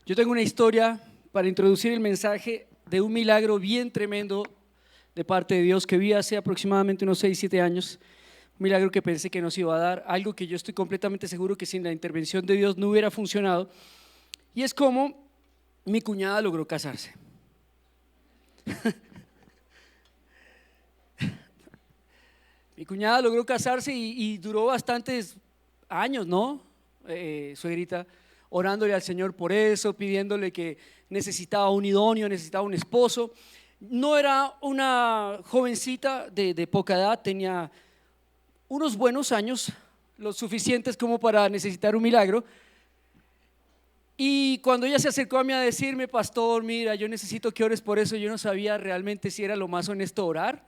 Yo tengo una historia para introducir el mensaje de un milagro bien tremendo de parte de Dios que vi hace aproximadamente unos 6, 7 años. Un milagro que pensé que nos iba a dar, algo que yo estoy completamente seguro que sin la intervención de Dios no hubiera funcionado. Y es como mi cuñada logró casarse. Mi cuñada logró casarse y duró bastantes años, ¿no? Suegrita, orándole al Señor por eso, pidiéndole que necesitaba un idóneo, necesitaba un esposo. No era una jovencita de poca edad, tenía unos buenos años, lo suficientes como para necesitar un milagro. Y cuando ella se acercó a mí a decirme: pastor, mira, yo necesito que ores por eso, yo no sabía realmente si era lo más honesto orar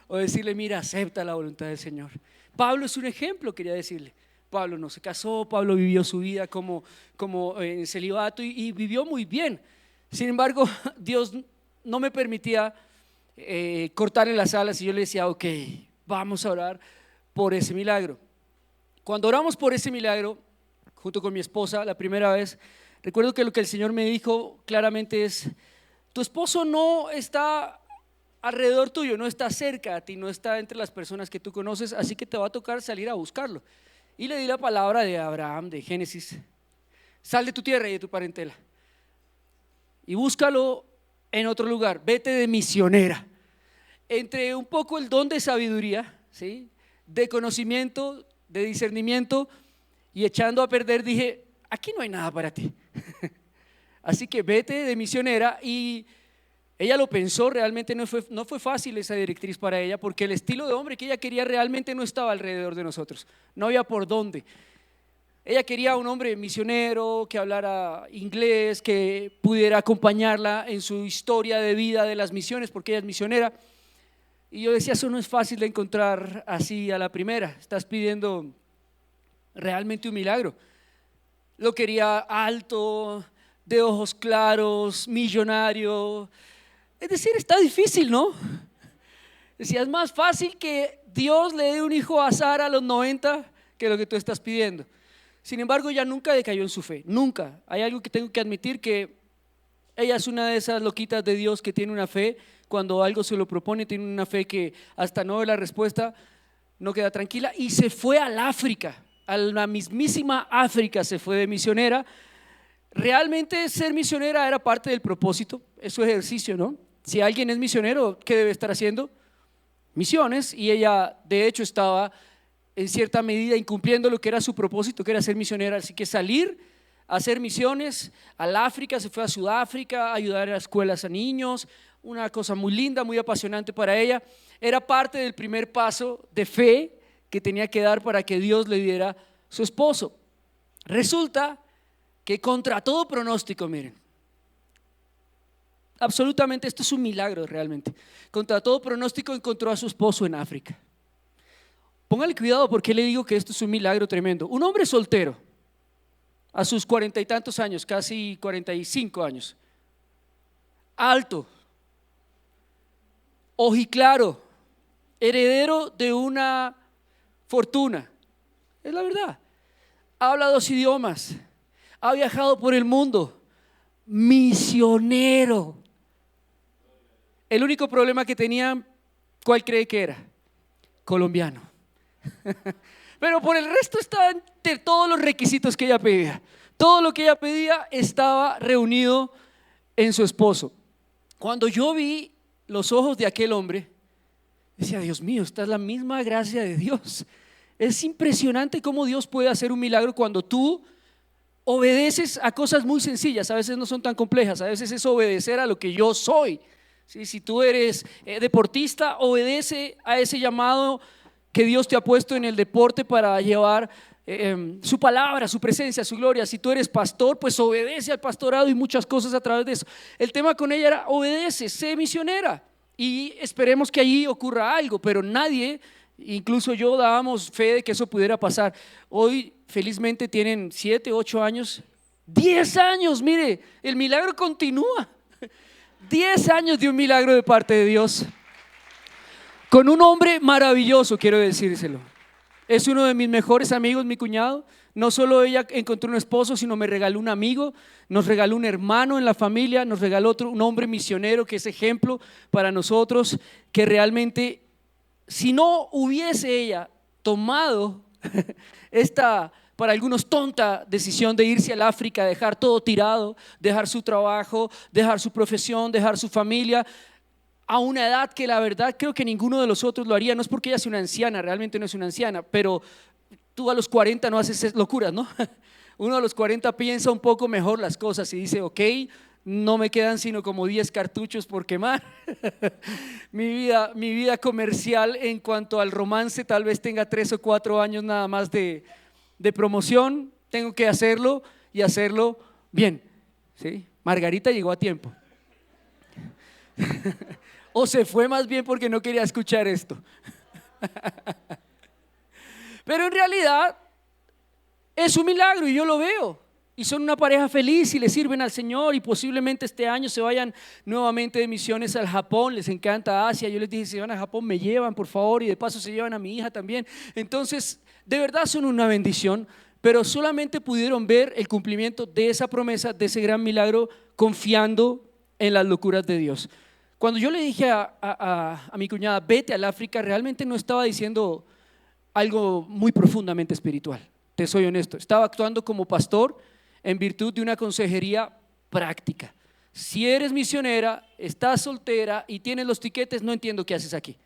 o decirle: mira, acepta la voluntad del Señor. Pablo es un ejemplo, quería decirle. Pablo no se casó, Pablo vivió su vida como en celibato y vivió muy bien. Sin embargo, Dios no me permitía cortarle las alas y yo le decía: ok, vamos a orar por ese milagro. Cuando oramos por ese milagro, junto con mi esposa, la primera vez, recuerdo que lo que el Señor me dijo claramente es: tu esposo no está alrededor tuyo, no está cerca a ti, no está entre las personas que tú conoces, así que te va a tocar salir a buscarlo. Y le di la palabra de Abraham, de Génesis: sal de tu tierra y de tu parentela y búscalo en otro lugar, vete de misionera. Entre un poco el don de sabiduría, ¿sí?, de conocimiento, de discernimiento, y echando a perder dije: aquí no hay nada para ti. Así que vete de misionera. Y ella lo pensó, realmente no fue fácil esa directriz para ella, porque el estilo de hombre que ella quería realmente no estaba alrededor de nosotros, no había por dónde. Ella quería un hombre misionero, que hablara inglés, que pudiera acompañarla en su historia de vida de las misiones, porque ella es misionera. Y yo decía: eso no es fácil de encontrar así a la primera, estás pidiendo realmente un milagro. Lo quería alto, de ojos claros, millonario. Es decir, está difícil, ¿no? Decía: es más fácil que Dios le dé un hijo a Sara a los 90 que lo que tú estás pidiendo. Sin embargo, ella nunca decayó en su fe, nunca. Hay algo que tengo que admitir, que ella es una de esas loquitas de Dios que tiene una fe, cuando algo se lo propone, tiene una fe que hasta no ve la respuesta, no queda tranquila, y se fue al África, a la mismísima África se fue de misionera. Realmente ser misionera era parte del propósito, es su ejercicio, ¿no? Si alguien es misionero, ¿qué debe estar haciendo? Misiones. Y ella de hecho estaba en cierta medida incumpliendo lo que era su propósito, que era ser misionera. Así que salir a hacer misiones al África, se fue a Sudáfrica a ayudar a escuelas a niños, una cosa muy linda, muy apasionante para ella. Era parte del primer paso de fe que tenía que dar para que Dios le diera su esposo. Resulta que contra todo pronóstico, miren, absolutamente esto es un milagro realmente, contra todo pronóstico encontró a su esposo en África. Póngale cuidado, porque le digo que esto es un milagro tremendo. Un hombre soltero a sus 40 y tantos años, casi 45 años, alto, ojiclaro, heredero de una fortuna, es la verdad, habla 2 idiomas, ha viajado por el mundo, misionero. El único problema que tenía, ¿cuál cree que era? Colombiano. Pero por el resto estaban todos los requisitos que ella pedía. Todo lo que ella pedía estaba reunido en su esposo. Cuando yo vi los ojos de aquel hombre, decía: Dios mío, esta es la misma gracia de Dios. Es impresionante cómo Dios puede hacer un milagro cuando tú obedeces a cosas muy sencillas. A veces no son tan complejas, a veces es obedecer a lo que yo soy. ¿Sí? Si tú eres deportista, obedece a ese llamado que Dios te ha puesto en el deporte para llevar su palabra, su presencia, su gloria. Si tú eres pastor, pues obedece al pastorado y muchas cosas a través de eso. El tema con ella era: obedece, sé misionera, y esperemos que allí ocurra algo. Pero nadie, incluso yo, dábamos fe de que eso pudiera pasar. Hoy felizmente tienen 7, 8 años, 10 años, mire, el milagro continúa. 10 años de un milagro de parte de Dios, con un hombre maravilloso, quiero decírselo. Es uno de mis mejores amigos, mi cuñado. No solo ella encontró un esposo, sino me regaló un amigo, nos regaló un hermano en la familia, nos regaló un hombre misionero que es ejemplo para nosotros, que realmente si no hubiese ella tomado esta, para algunos tonta decisión de irse al África, dejar todo tirado, dejar su trabajo, dejar su profesión, dejar su familia, a una edad que la verdad creo que ninguno de los otros lo haría. No es porque ella sea una anciana, realmente no es una anciana, pero tú a los 40 no haces locuras, ¿no? Uno a los 40 piensa un poco mejor las cosas y dice, ok, no me quedan sino como 10 cartuchos por quemar. Mi vida comercial en cuanto al romance tal vez tenga 3 o 4 años nada más de promoción. Tengo que hacerlo y hacerlo bien, ¿sí? Margarita llegó a tiempo. O se fue más bien porque no quería escuchar esto. Pero en realidad es un milagro y yo lo veo. Y son una pareja feliz y le sirven al Señor, y posiblemente este año se vayan nuevamente de misiones al Japón. Les encanta Asia. Yo les dije, si van a Japón me llevan por favor, y de paso se llevan a mi hija también. Entonces de verdad son una bendición, pero solamente pudieron ver el cumplimiento de esa promesa, de ese gran milagro, confiando en las locuras de Dios. Cuando yo le dije a mi cuñada, vete al África, realmente no estaba diciendo algo muy profundamente espiritual, te soy honesto. Estaba actuando como pastor en virtud de una consejería práctica. Si eres misionera, estás soltera y tienes los tiquetes, no entiendo qué haces aquí.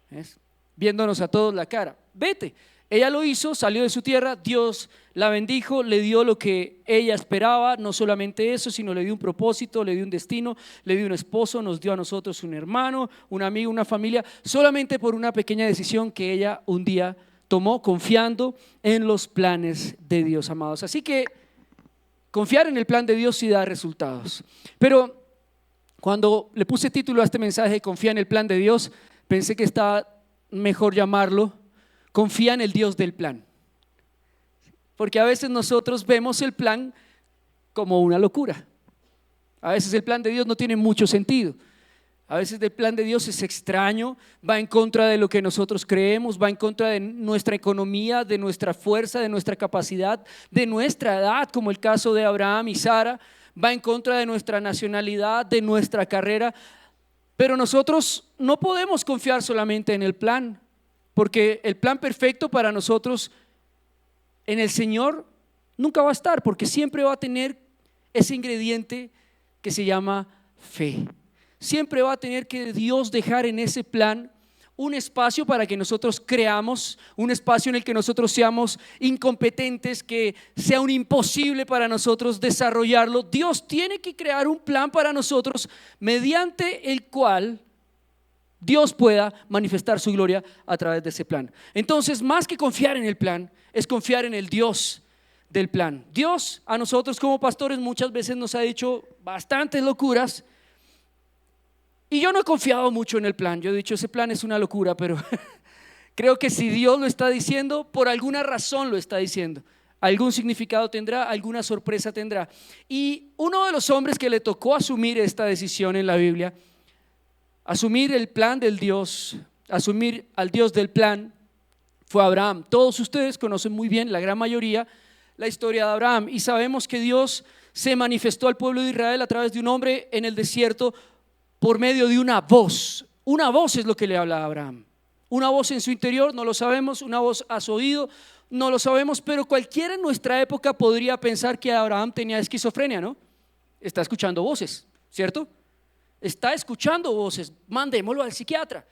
¿Ves? Viéndonos a todos la cara, vete. Ella lo hizo, salió de su tierra, Dios la bendijo, le dio lo que ella esperaba, no solamente eso, sino le dio un propósito, le dio un destino, le dio un esposo, nos dio a nosotros un hermano, un amigo, una familia, solamente por una pequeña decisión que ella un día tomó, confiando en los planes de Dios, amados. Así que confiar en el plan de Dios sí da resultados. Pero cuando le puse título a este mensaje, confía en el plan de Dios, pensé que está mejor llamarlo confía en el Dios del plan. Porque a veces nosotros vemos el plan como una locura. A veces el plan de Dios no tiene mucho sentido. A veces el plan de Dios es extraño, va en contra de lo que nosotros creemos, va en contra de nuestra economía, de nuestra fuerza, de nuestra capacidad, de nuestra edad, como el caso de Abraham y Sara, va en contra de nuestra nacionalidad, de nuestra carrera. Pero nosotros no podemos confiar solamente en el plan, porque el plan perfecto para nosotros en el Señor nunca va a estar, porque siempre va a tener ese ingrediente que se llama fe. Siempre va a tener que Dios dejar en ese plan un espacio para que nosotros creamos, un espacio en el que nosotros seamos incompetentes, que sea un imposible para nosotros desarrollarlo. Dios tiene que crear un plan para nosotros mediante el cual Dios pueda manifestar su gloria a través de ese plan. Entonces, más que confiar en el plan, es confiar en el Dios del plan. Dios a nosotros como pastores muchas veces nos ha dicho bastantes locuras, y yo no he confiado mucho en el plan. Yo he dicho, ese plan es una locura, pero creo que si Dios lo está diciendo, por alguna razón lo está diciendo. Algún significado tendrá, alguna sorpresa tendrá. Y uno de los hombres que le tocó asumir esta decisión en la Biblia, asumir el plan del Dios, asumir al Dios del plan, fue Abraham. Todos ustedes conocen muy bien, la gran mayoría, la historia de Abraham, y sabemos que Dios se manifestó al pueblo de Israel a través de un hombre en el desierto por medio de una voz. Una voz es lo que le habla a Abraham. Una voz en su interior, no lo sabemos. Una voz a su oído, no lo sabemos. Pero cualquiera en nuestra época podría pensar que Abraham tenía esquizofrenia, ¿no? Está escuchando voces, ¿cierto? Está escuchando voces. Mandémoslo al psiquiatra,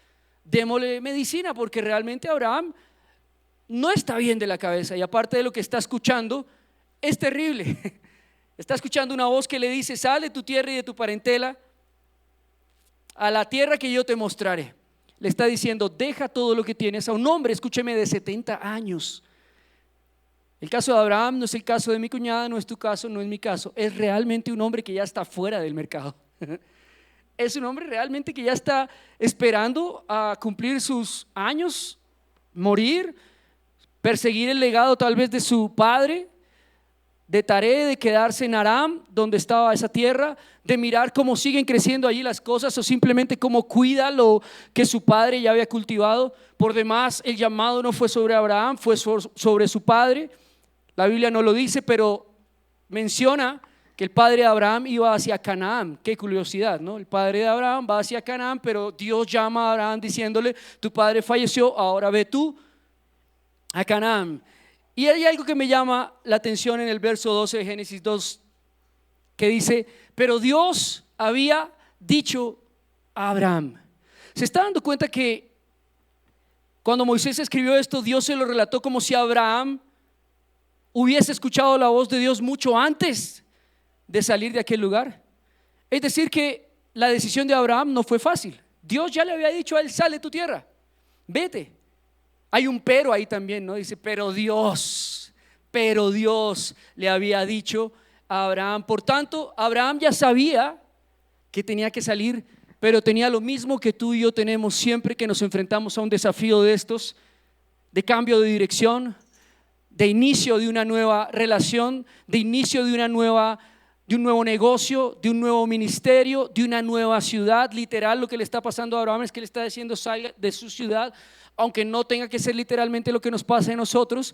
démosle medicina, porque realmente Abraham no está bien de la cabeza, y aparte de lo que está escuchando es terrible. Está escuchando una voz que le dice: sal de tu tierra y de tu parentela a la tierra que yo te mostraré. Le está diciendo: deja todo lo que tienes. A un hombre, escúcheme, de 70 años. El caso de Abraham no es el caso de mi cuñada, no es tu caso, no es mi caso. Es realmente un hombre que ya está fuera del mercado. Es un hombre realmente que ya está esperando a cumplir sus años, morir, perseguir el legado tal vez de su padre, de Taré, de quedarse en Aram, donde estaba esa tierra, de mirar cómo siguen creciendo allí las cosas, o simplemente cómo cuida lo que su padre ya había cultivado. Por demás, el llamado no fue sobre Abraham, fue sobre su padre. La Biblia no lo dice, pero menciona que el padre de Abraham iba hacia Canaán. Qué curiosidad, ¿no? El padre de Abraham va hacia Canaán, pero Dios llama a Abraham diciéndole: tu padre falleció, ahora ve tú a Canaán. Y hay algo que me llama la atención en el verso 12 de Génesis 2, que dice: pero Dios había dicho a Abraham. ¿Se está dando cuenta que cuando Moisés escribió esto, Dios se lo relató como si Abraham hubiese escuchado la voz de Dios mucho antes de salir de aquel lugar? Es decir, que la decisión de Abraham no fue fácil. Dios ya le había dicho a él: sale de tu tierra, vete. Hay un pero ahí también, ¿no? Dice: pero Dios le había dicho a Abraham. Por tanto, Abraham ya sabía que tenía que salir, pero tenía lo mismo que tú y yo tenemos siempre que nos enfrentamos a un desafío de estos, de cambio de dirección, de inicio de una nueva relación, de inicio de un nuevo negocio, de un nuevo ministerio, de una nueva ciudad. Literal, lo que le está pasando a Abraham es que le está diciendo: salga de su ciudad, aunque no tenga que ser literalmente lo que nos pasa a nosotros,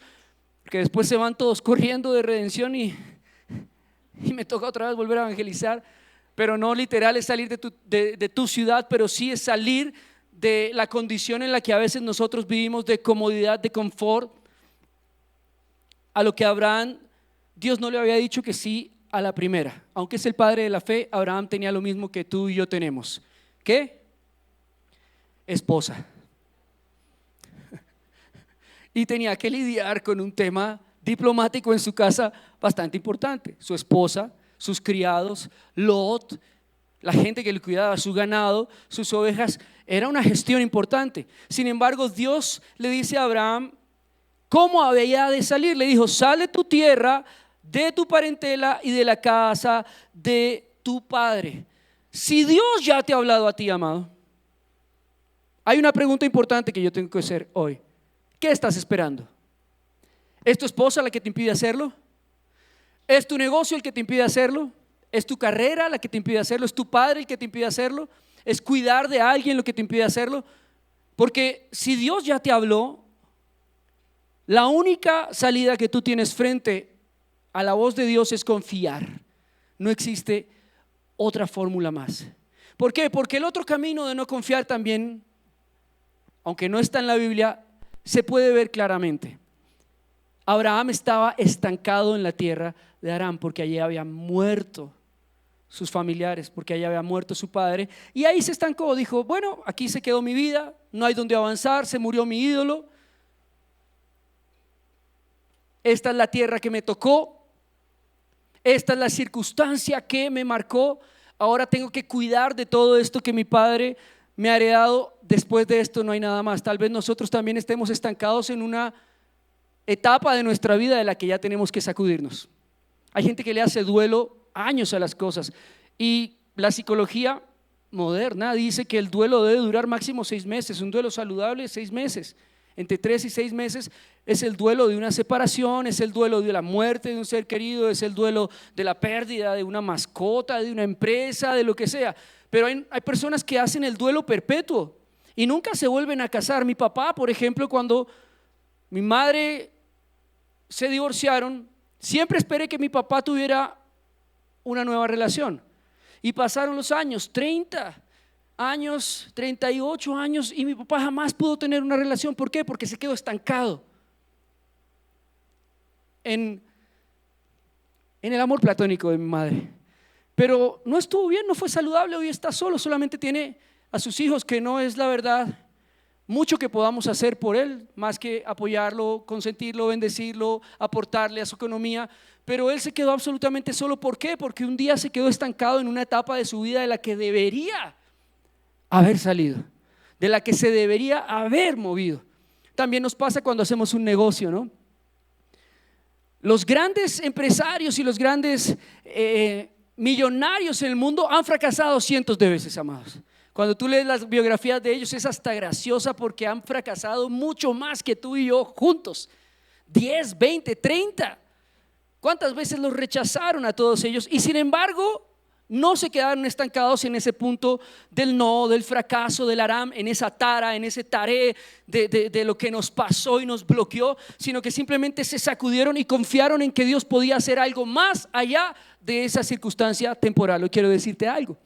que después se van todos corriendo de redención y me toca otra vez volver a evangelizar. Pero no literal es salir de tu ciudad, pero sí es salir de la condición en la que a veces nosotros vivimos, de comodidad, de confort. A lo que Abraham, Dios no le había dicho que sí a la primera. Aunque es el padre de la fe, Abraham tenía lo mismo que tú y yo tenemos. ¿Qué? Esposa. Y tenía que lidiar con un tema diplomático en su casa bastante importante. Su esposa, sus criados, Lot, la gente que le cuidaba su ganado, sus ovejas. Era una gestión importante. Sin embargo, Dios le dice a Abraham cómo había de salir. Le dijo: sale de tu tierra, de tu parentela y de la casa de tu padre. Si Dios ya te ha hablado a ti, amado, hay una pregunta importante que yo tengo que hacer hoy. ¿Qué estás esperando? ¿Es tu esposa la que te impide hacerlo? ¿Es tu negocio el que te impide hacerlo? ¿Es tu carrera la que te impide hacerlo? ¿Es tu padre el que te impide hacerlo? ¿Es cuidar de alguien lo que te impide hacerlo? Porque si Dios ya te habló, la única salida que tú tienes frente a la voz de Dios es confiar. No existe otra fórmula más. ¿Por qué? Porque el otro camino de no confiar también, aunque no está en la Biblia, se puede ver claramente. Abraham estaba estancado en la tierra de Aram porque allí habían muerto sus familiares, porque allí había muerto su padre, y ahí se estancó. Dijo: bueno, aquí se quedó mi vida, no hay donde avanzar, se murió mi ídolo, esta es la tierra que me tocó, esta es la circunstancia que me marcó, ahora tengo que cuidar de todo esto que mi padre me ha heredado. Después de esto no hay nada más. Tal vez nosotros también estemos estancados en una etapa de nuestra vida de la que ya tenemos que sacudirnos. Hay gente que le hace duelo años a las cosas, y la psicología moderna dice que el duelo debe durar máximo 6 meses. Un duelo saludable, 6 meses. Entre 3 y 6 meses es el duelo de una separación, es el duelo de la muerte de un ser querido, es el duelo de la pérdida de una mascota, de una empresa, de lo que sea. Pero hay personas que hacen el duelo perpetuo y nunca se vuelven a casar. Mi papá, por ejemplo, cuando mi madre se divorciaron, siempre esperé que mi papá tuviera una nueva relación. Y pasaron los años, 30 años, 38 años, y mi papá jamás pudo tener una relación. ¿Por qué? Porque se quedó estancado en el amor platónico de mi madre. Pero no estuvo bien, no fue saludable. Hoy está solo, solamente tiene a sus hijos, que no es, la verdad, mucho que podamos hacer por él, más que apoyarlo, consentirlo, bendecirlo, aportarle a su economía. Pero él se quedó absolutamente solo. ¿Por qué? Porque un día se quedó estancado en una etapa de su vida de la que debería haber salido, de la que se debería haber movido. También nos pasa cuando hacemos un negocio, ¿no? Los grandes empresarios y los grandes millonarios en el mundo han fracasado cientos de veces, amados. Cuando tú lees las biografías de ellos es hasta graciosa, porque han fracasado mucho más que tú y yo juntos. 10, 20, 30. ¿Cuántas veces los rechazaron a todos ellos? Y sin embargo, no se quedaron estancados en ese punto del no, del fracaso, del Aram, en esa tara, en ese taré de lo que nos pasó y nos bloqueó, sino que simplemente se sacudieron y confiaron en que Dios podía hacer algo más allá de esa circunstancia temporal. Hoy quiero decirte algo: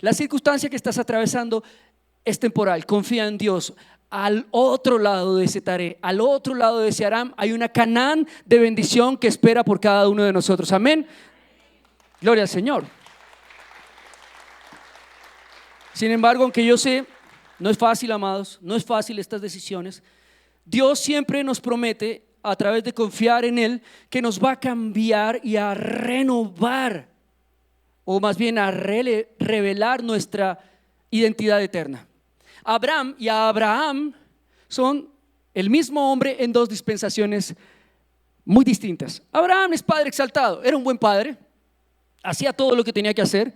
la circunstancia que estás atravesando es temporal. Confía en Dios. Al otro lado de ese taré, al otro lado de ese Aram, hay una Canaán de bendición que espera por cada uno de nosotros. Amén. Gloria al Señor. Sin embargo, aunque yo sé, no es fácil, amados, no es fácil estas decisiones. Dios siempre nos promete, a través de confiar en Él, que nos va a cambiar y a renovar, o más bien a revelar nuestra identidad eterna. Abraham y Abraham son el mismo hombre en dos dispensaciones muy distintas. Abraham es padre exaltado, era un buen padre, hacía todo lo que tenía que hacer.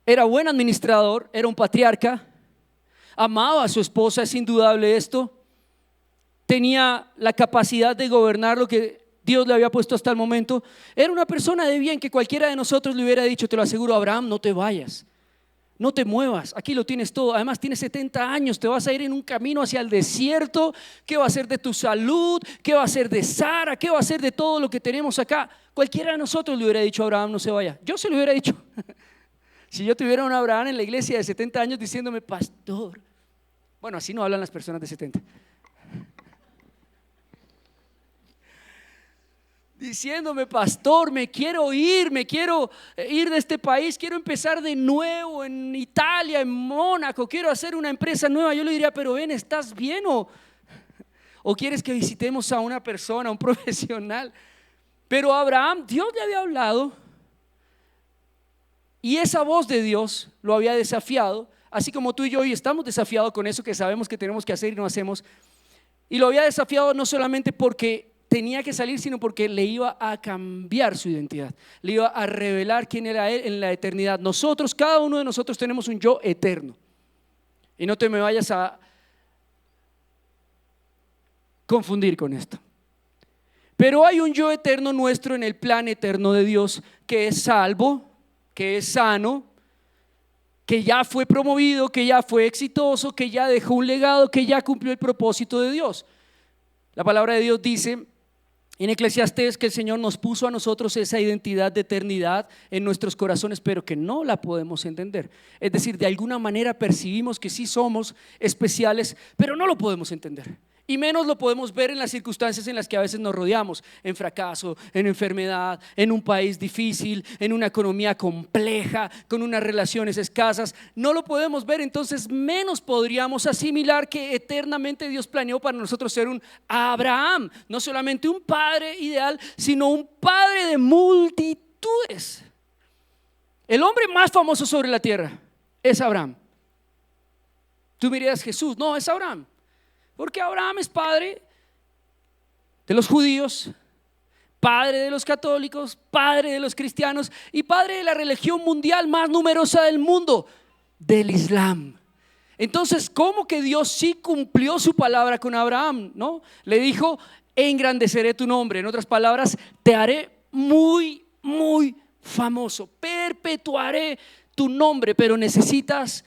Era buen administrador, era un patriarca, amaba a su esposa, es indudable esto. Tenía la capacidad de gobernar lo que Dios le había puesto hasta el momento. Era una persona de bien que cualquiera de nosotros le hubiera dicho, te lo aseguro, Abraham, no te vayas, no te muevas, aquí lo tienes todo. Además tienes 70 años, te vas a ir en un camino hacia el desierto. ¿Qué va a ser de tu salud? ¿Qué va a ser de Sara? ¿Qué va a ser de todo lo que tenemos acá? Cualquiera de nosotros le hubiera dicho a Abraham, no se vaya. Yo se lo hubiera dicho. Si yo tuviera un Abraham en la iglesia de 70 años diciéndome, pastor, bueno, así no hablan las personas de 70, diciéndome, pastor, me quiero ir de este país, quiero empezar de nuevo en Italia, en Mónaco, quiero hacer una empresa nueva. Yo le diría, pero ven, ¿estás bien o quieres que visitemos a una persona, a un profesional? Pero a Abraham, Dios le había hablado. Y esa voz de Dios lo había desafiado, así como tú y yo hoy estamos desafiados con eso que sabemos que tenemos que hacer y no hacemos. Y lo había desafiado no solamente porque tenía que salir, sino porque le iba a cambiar su identidad, le iba a revelar quién era Él en la eternidad. Nosotros, cada uno de nosotros tenemos un yo eterno. Y no te me vayas a confundir con esto. Pero hay un yo eterno nuestro en el plan eterno de Dios, que es salvo, que es sano, que ya fue promovido, que ya fue exitoso, que ya dejó un legado, que ya cumplió el propósito de Dios. La palabra de Dios dice en Eclesiastés que el Señor nos puso a nosotros esa identidad de eternidad en nuestros corazones, pero que no la podemos entender. Es decir, de alguna manera percibimos que sí somos especiales, pero no lo podemos entender. Y menos lo podemos ver en las circunstancias en las que a veces nos rodeamos, en fracaso, en enfermedad, en un país difícil, en una economía compleja, con unas relaciones escasas. No lo podemos ver, entonces menos podríamos asimilar que eternamente Dios planeó para nosotros ser un Abraham, no solamente un padre ideal, sino un padre de multitudes. El hombre más famoso sobre la tierra es Abraham. Tú me dirías, Jesús, no, es Abraham. Porque Abraham es padre de los judíos, padre de los católicos, padre de los cristianos y padre de la religión mundial más numerosa del mundo, del Islam. Entonces, ¿cómo que Dios sí cumplió su palabra con Abraham? ¿No? Le dijo, engrandeceré tu nombre. En otras palabras, te haré muy, muy famoso, perpetuaré tu nombre, pero necesitas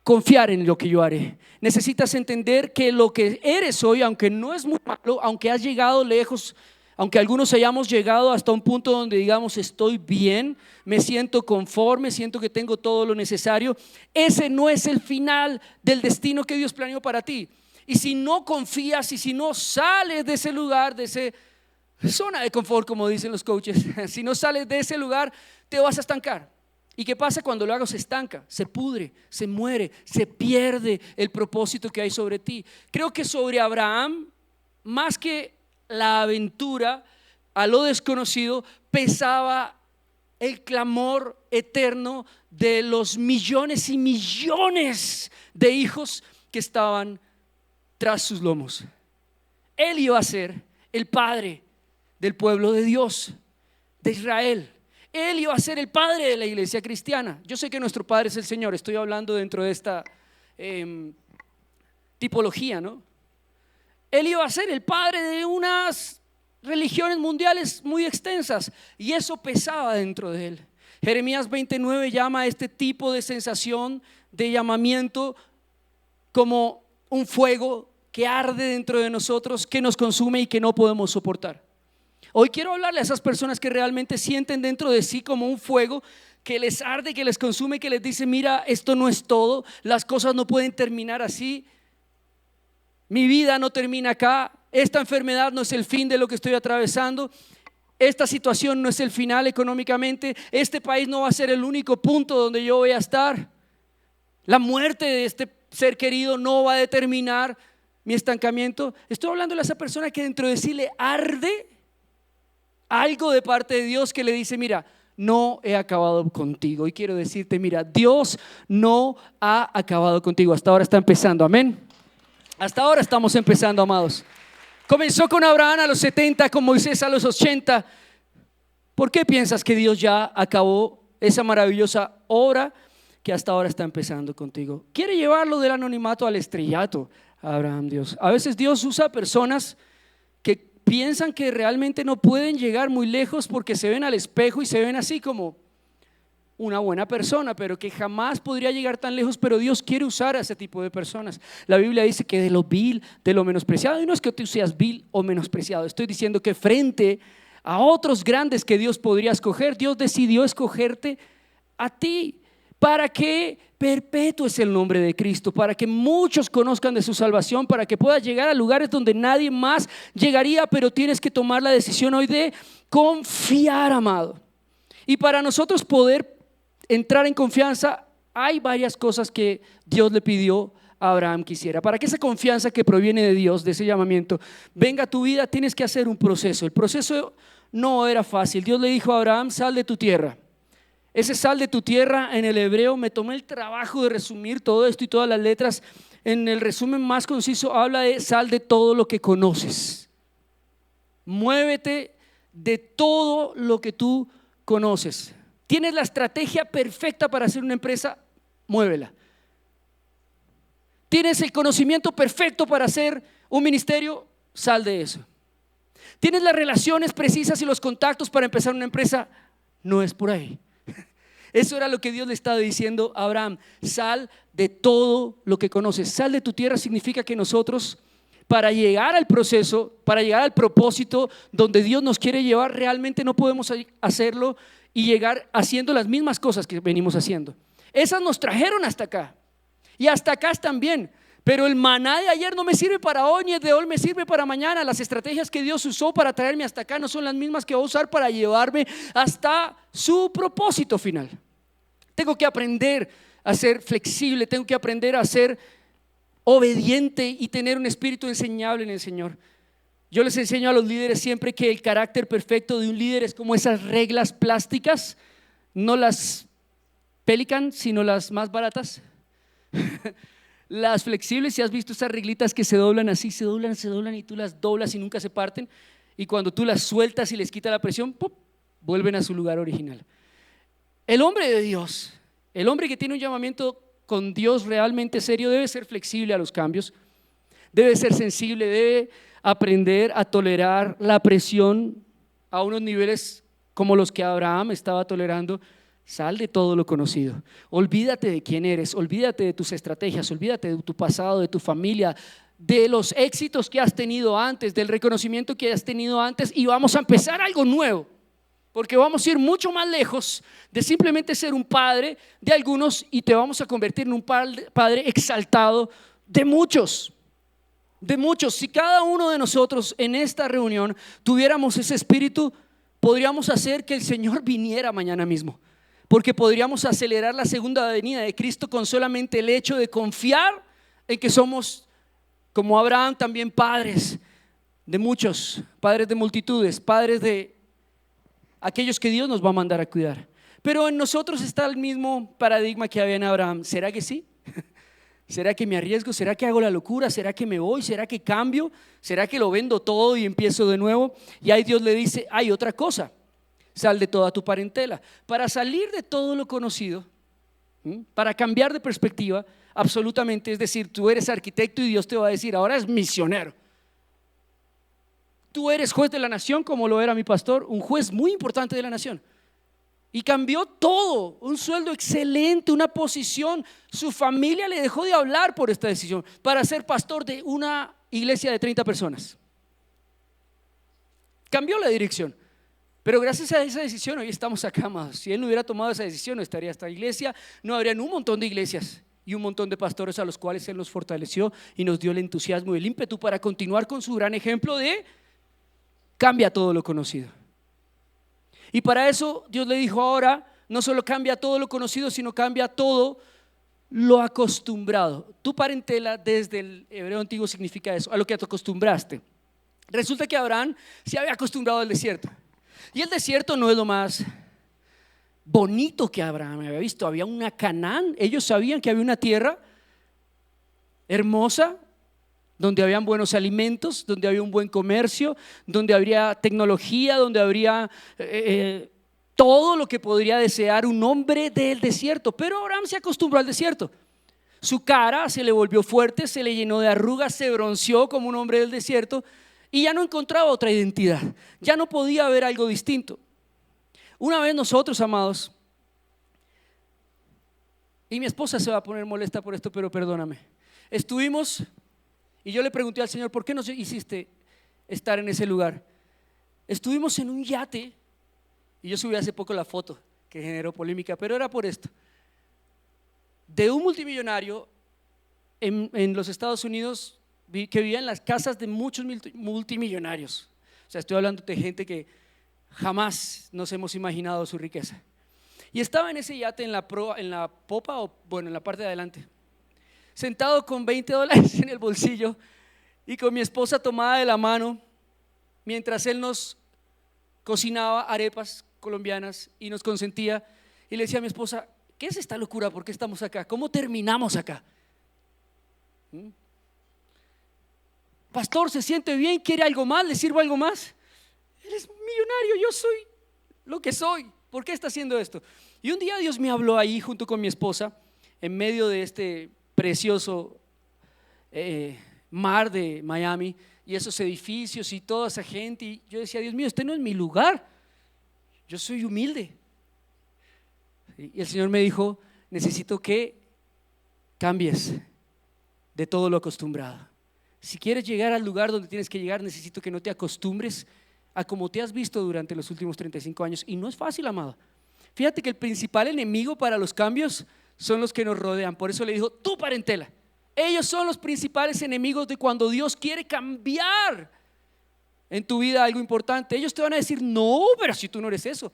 confiar en lo que yo haré. Necesitas entender que lo que eres hoy, aunque no es muy malo, aunque has llegado lejos, aunque algunos hayamos llegado hasta un punto donde digamos estoy bien, me siento conforme, siento que tengo todo lo necesario, ese no es el final del destino que Dios planeó para ti. Y si no confías y si no sales de ese lugar, de esa zona de confort, como dicen los coaches, si no sales de ese lugar, te vas a estancar. ¿Y qué pasa cuando lo hago? Se estanca, se pudre, se muere, se pierde el propósito que hay sobre ti. Creo que sobre Abraham, más que la aventura a lo desconocido, pesaba el clamor eterno de los millones y millones de hijos que estaban tras sus lomos. Él iba a ser el padre del pueblo de Dios, de Israel. Él iba a ser el padre de la iglesia cristiana. Yo sé que nuestro padre es el Señor, estoy hablando dentro de esta tipología, ¿no? Él iba a ser el padre de unas religiones mundiales muy extensas y eso pesaba dentro de él. Jeremías 29 llama a este tipo de sensación de llamamiento como un fuego que arde dentro de nosotros, que nos consume y que no podemos soportar. Hoy quiero hablarle a esas personas que realmente sienten dentro de sí como un fuego que les arde, que les consume, que les dice: mira, esto no es todo, las cosas no pueden terminar así, mi vida no termina acá, esta enfermedad no es el fin de lo que estoy atravesando, esta situación no es el final económicamente, este país no va a ser el único punto donde yo voy a estar, la muerte de este ser querido no va a determinar mi estancamiento. Estoy hablando de esa persona que dentro de sí le arde algo de parte de Dios que le dice: mira, no he acabado contigo. Y quiero decirte: mira, Dios no ha acabado contigo, hasta ahora está empezando. Amén. Hasta ahora estamos empezando, amados. Comenzó con Abraham a los 70, con Moisés a los 80. ¿Por qué piensas que Dios ya acabó esa maravillosa obra que hasta ahora está empezando contigo? Quiere llevarlo del anonimato al estrellato, Abraham, Dios. A veces Dios usa personas que piensan que realmente no pueden llegar muy lejos porque se ven al espejo y se ven así como una buena persona, pero que jamás podría llegar tan lejos. Pero Dios quiere usar a ese tipo de personas. La Biblia dice que de lo vil, de lo menospreciado, y no es que tú seas vil o menospreciado, estoy diciendo que frente a otros grandes que Dios podría escoger, Dios decidió escogerte a ti para que perpetúes el nombre de Cristo, para que muchos conozcan de su salvación, para que puedas llegar a lugares donde nadie más llegaría. Pero tienes que tomar la decisión hoy de confiar, amado. Y para nosotros poder entrar en confianza, hay varias cosas que Dios le pidió a Abraham que hiciera. Para que esa confianza que proviene de Dios, de ese llamamiento, venga a tu vida, tienes que hacer un proceso. El proceso no era fácil. Dios le dijo a Abraham: sal de tu tierra. Ese sal de tu tierra, en el hebreo, me tomé el trabajo de resumir todo esto y todas las letras. En el resumen más conciso habla de: sal de todo lo que conoces. Muévete de todo lo que tú conoces. Tienes la estrategia perfecta para hacer una empresa, muévela. Tienes el conocimiento perfecto para hacer un ministerio, sal de eso. Tienes las relaciones precisas y los contactos para empezar una empresa, no es por ahí. Eso era lo que Dios le estaba diciendo a Abraham: sal de todo lo que conoces. Sal de tu tierra significa que nosotros, para llegar al proceso, para llegar al propósito donde Dios nos quiere llevar, realmente no podemos hacerlo y llegar haciendo las mismas cosas que venimos haciendo. Esas nos trajeron hasta acá y hasta acá están bien, pero el maná de ayer no me sirve para hoy, ni el de hoy me sirve para mañana. Las estrategias que Dios usó para traerme hasta acá no son las mismas que va a usar para llevarme hasta su propósito final. Tengo que aprender a ser flexible, tengo que aprender a ser obediente y tener un espíritu enseñable en el Señor. Yo les enseño a los líderes siempre que el carácter perfecto de un líder es como esas reglas plásticas, no las Pelican, sino las más baratas. Las flexibles, si has visto esas reglitas que se doblan así, se doblan y tú las doblas y nunca se parten, y cuando tú las sueltas y les quita la presión, ¡pum!, vuelven a su lugar original. El hombre de Dios, el hombre que tiene un llamamiento con Dios realmente serio, debe ser flexible a los cambios, debe ser sensible, debe aprender a tolerar la presión a unos niveles como los que Abraham estaba tolerando. Sal de todo lo conocido, olvídate de quién eres, olvídate de tus estrategias, olvídate de tu pasado, de tu familia, de los éxitos que has tenido antes, del reconocimiento que has tenido antes, y vamos a empezar algo nuevo, porque vamos a ir mucho más lejos de simplemente ser un padre de algunos y te vamos a convertir en un padre exaltado de muchos. Si cada uno de nosotros en esta reunión tuviéramos ese espíritu, podríamos hacer que el Señor viniera mañana mismo, porque podríamos acelerar la segunda venida de Cristo con solamente el hecho de confiar en que somos, como Abraham, también padres de muchos, padres de multitudes, padres de aquellos que Dios nos va a mandar a cuidar. Pero en nosotros está el mismo paradigma que había en Abraham. ¿Será que sí? ¿Será que me arriesgo? ¿Será que hago la locura? ¿Será que me voy? ¿Será que cambio? ¿Será que lo vendo todo y empiezo de nuevo? Y ahí Dios le dice: hay otra cosa, sal de toda tu parentela. Para salir de todo lo conocido, para cambiar de perspectiva absolutamente, es decir, tú eres arquitecto y Dios te va a decir: ahora es misionero. Tú eres juez de la nación, como lo era mi pastor, un juez muy importante de la nación. Y cambió todo, un sueldo excelente, una posición. Su familia le dejó de hablar por esta decisión para ser pastor de una iglesia de 30 personas. Cambió la dirección. Pero gracias a esa decisión hoy estamos acá, amados. Si él no hubiera tomado esa decisión, no estaría esta iglesia. No habrían un montón de iglesias y un montón de pastores a los cuales él nos fortaleció y nos dio el entusiasmo y el ímpetu para continuar con su gran ejemplo de cambia todo lo conocido. Y para eso Dios le dijo ahora, no solo cambia todo lo conocido, sino cambia todo lo acostumbrado. Tu parentela desde el hebreo antiguo significa eso, a lo que te acostumbraste. Resulta que Abraham se había acostumbrado al desierto. Y el desierto no es lo más bonito que Abraham había visto. Había una Canaán. Ellos sabían que había una tierra hermosa, donde habían buenos alimentos, donde había un buen comercio, donde habría tecnología, donde habría todo lo que podría desear un hombre del desierto. Pero Abraham se acostumbró al desierto. Su cara se le volvió fuerte, se le llenó de arrugas, se bronceó como un hombre del desierto y ya no encontraba otra identidad, ya no podía ver algo distinto. Una vez nosotros, amados, y mi esposa se va a poner molesta por esto, pero perdóname, estuvimos y yo le pregunté al Señor, ¿por qué nos hiciste estar en ese lugar? Estuvimos en un yate y yo subí hace poco la foto que generó polémica, pero era por esto, de un multimillonario en los Estados Unidos que vivía en las casas de muchos multimillonarios. O sea, estoy hablando de gente que jamás nos hemos imaginado su riqueza. Y estaba en ese yate en la popa, o bueno, en la parte de adelante, sentado con $20 en el bolsillo y con mi esposa tomada de la mano, mientras él nos cocinaba arepas colombianas y nos consentía. Y le decía a mi esposa, ¿qué es esta locura? ¿Por qué estamos acá? ¿Cómo terminamos acá? Pastor, ¿se siente bien? ¿Quiere algo más? ¿Le sirvo algo más? Él es millonario, yo soy lo que soy. ¿Por qué está haciendo esto? Y un día Dios me habló ahí junto con mi esposa, en medio de este precioso mar de Miami y esos edificios y toda esa gente. Y yo decía, Dios mío, este no es mi lugar. Yo soy humilde. Y el Señor me dijo, necesito que cambies de todo lo acostumbrado. Si quieres llegar al lugar donde tienes que llegar, necesito que no te acostumbres a como te has visto durante los últimos 35 años. Y no es fácil, amado. Fíjate que el principal enemigo para los cambios son los que nos rodean. Por eso le dijo, tu parentela. Ellos son los principales enemigos de cuando Dios quiere cambiar en tu vida algo importante. Ellos te van a decir, no, pero si tú no eres eso.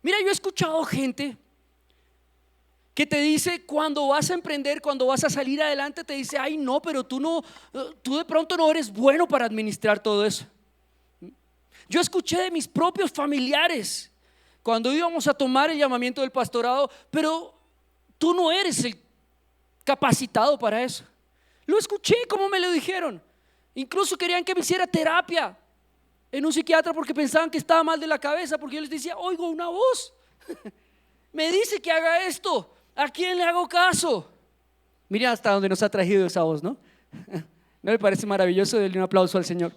Mira, yo he escuchado gente que te dice cuando vas a emprender, cuando vas a salir adelante, te dice, ay no, pero tú de pronto no eres bueno para administrar todo eso. Yo escuché de mis propios familiares cuando íbamos a tomar el llamamiento del pastorado, pero tú no eres el capacitado para eso. Lo escuché como me lo dijeron. Incluso querían que me hiciera terapia en un psiquiatra porque pensaban que estaba mal de la cabeza, porque yo les decía, oigo una voz me dice que haga esto. ¿A quién le hago caso? Mira hasta dónde nos ha traído esa voz, ¿no? ¿No le parece maravilloso? Denle un aplauso al Señor.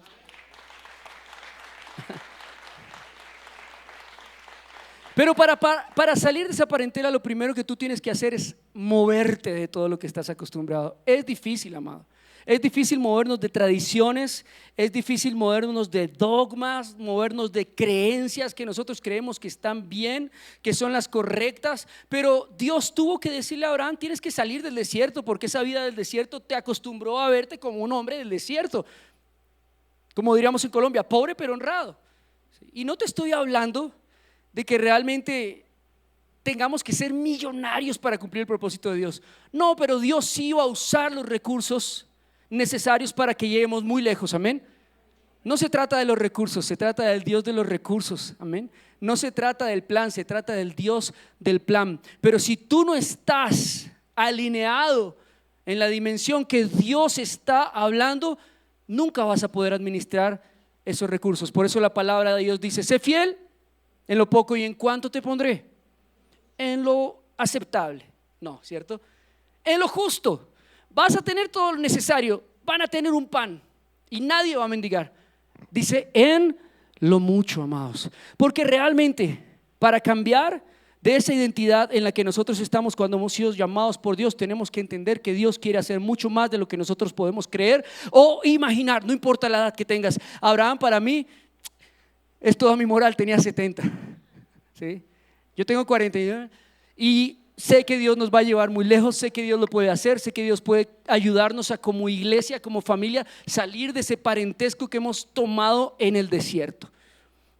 Pero para salir de esa parentela, lo primero que tú tienes que hacer es moverte de todo lo que estás acostumbrado. Es difícil, amado. Es difícil movernos de tradiciones, es difícil movernos de dogmas, movernos de creencias que nosotros creemos que están bien, que son las correctas. Pero Dios tuvo que decirle a Abraham, tienes que salir del desierto, porque esa vida del desierto te acostumbró a verte como un hombre del desierto. Como diríamos en Colombia, pobre pero honrado. Y no te estoy hablando de que realmente tengamos que ser millonarios para cumplir el propósito de Dios. No, pero Dios sí iba a usar los recursos necesarios para que lleguemos muy lejos, amén. No se trata de los recursos, se trata del Dios de los recursos, amén. No se trata del plan, se trata del Dios del plan. Pero si tú no estás alineado en la dimensión que Dios está hablando, nunca vas a poder administrar esos recursos. Por eso la palabra de Dios dice, sé fiel en lo poco y en cuánto te pondré. En lo aceptable, no, ¿cierto? En lo justo. Vas a tener todo lo necesario, van a tener un pan y nadie va a mendigar. Dice en lo mucho, amados, porque realmente Para cambiar de esa identidad en la que nosotros estamos cuando hemos sido llamados por Dios, tenemos que entender que Dios quiere hacer mucho más de lo que nosotros podemos creer o imaginar, no importa la edad que tengas. Abraham, para mí, es toda mi moral, tenía 70, ¿sí? Yo tengo 49 y sé que Dios nos va a llevar muy lejos, sé que Dios lo puede hacer, sé que Dios puede ayudarnos a como iglesia, como familia, salir de ese parentesco que hemos tomado en el desierto.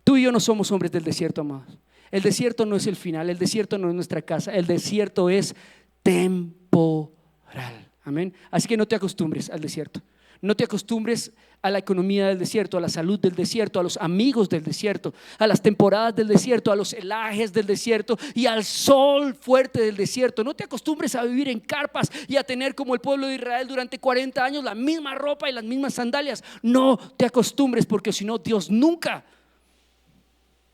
Tú y yo no somos hombres del desierto, amados. El desierto no es el final, el desierto no es nuestra casa, el desierto es temporal. Amén. Así que no te acostumbres al desierto. No te acostumbres a la economía del desierto, a la salud del desierto, a los amigos del desierto, a las temporadas del desierto, a los helajes del desierto y al sol fuerte del desierto. No te acostumbres a vivir en carpas y a tener como el pueblo de Israel durante 40 años la misma ropa y las mismas sandalias. No te acostumbres, porque si no, Dios nunca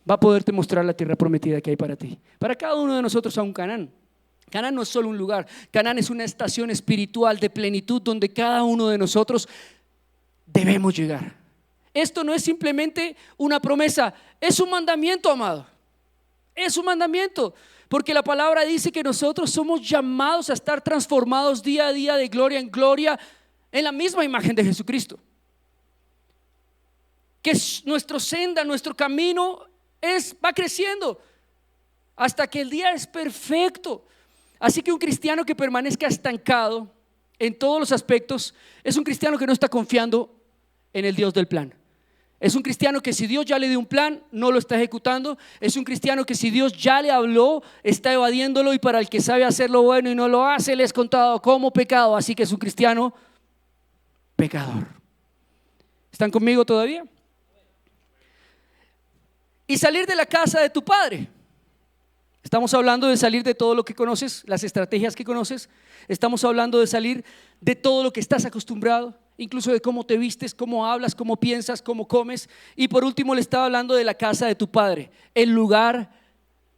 va a poderte mostrar la tierra prometida que hay para ti. Para cada uno de nosotros hay un Canaán. Canaán no es solo un lugar, Canaán es una estación espiritual de plenitud donde cada uno de nosotros debemos llegar. Esto no es simplemente una promesa, es un mandamiento, amado. Es un mandamiento, porque la palabra dice que nosotros somos llamados a estar transformados día a día de gloria en gloria en la misma imagen de Jesucristo. Que nuestro senda, nuestro camino va creciendo hasta que el día es perfecto. Así que un cristiano que permanezca estancado en todos los aspectos es un cristiano que no está confiando en el Dios del plan. Es un cristiano que si Dios ya le dio un plan, no lo está ejecutando. Es un cristiano que si Dios ya le habló, está evadiéndolo, y para el que sabe hacer lo bueno y no lo hace, le es contado como pecado. Así que es un cristiano pecador. ¿Están conmigo todavía? Y salir de la casa de tu padre. Estamos hablando de salir de todo lo que conoces, las estrategias que conoces. Estamos hablando de salir de todo lo que estás acostumbrado, incluso de cómo te vistes, cómo hablas, cómo piensas, cómo comes. Y por último le estaba hablando de la casa de tu padre, el lugar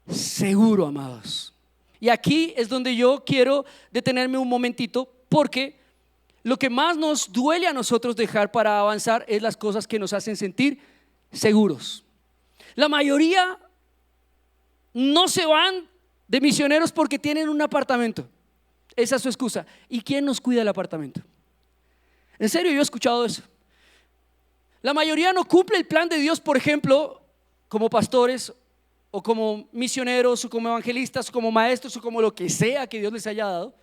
seguro, amados. Y aquí es donde yo quiero detenerme un momentito, porque lo que más nos duele a nosotros dejar para avanzar es las cosas que nos hacen sentir seguros. La mayoría no se van de misioneros porque tienen un apartamento. Esa es su excusa. ¿Y quién nos cuida el apartamento? En serio, yo he escuchado eso. La mayoría no cumple el plan de Dios, por ejemplo, como pastores o como misioneros o como evangelistas o como maestros o como lo que sea que Dios les haya dado,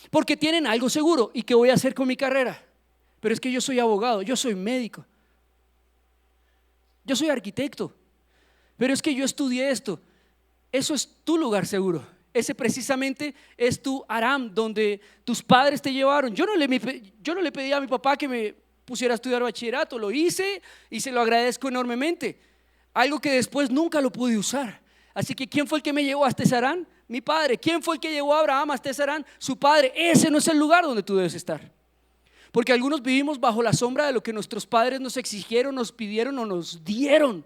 porque tienen algo seguro. ¿Y qué voy a hacer con mi carrera? Pero es que yo soy abogado, yo soy médico, yo soy arquitecto, pero es que yo estudié esto. Eso es tu lugar seguro. Ese precisamente es tu Aram, donde tus padres te llevaron. Yo no le pedí a mi papá que me pusiera a estudiar bachillerato. Lo hice y se lo agradezco enormemente. Algo que después nunca lo pude usar. Así que ¿quién fue el que me llevó hasta ese Harán? Mi padre. ¿Quién fue el que llevó a Abraham hasta ese Harán? Su padre. Ese no es el lugar donde tú debes estar. Porque algunos vivimos bajo la sombra de lo que nuestros padres nos exigieron, nos pidieron o nos dieron.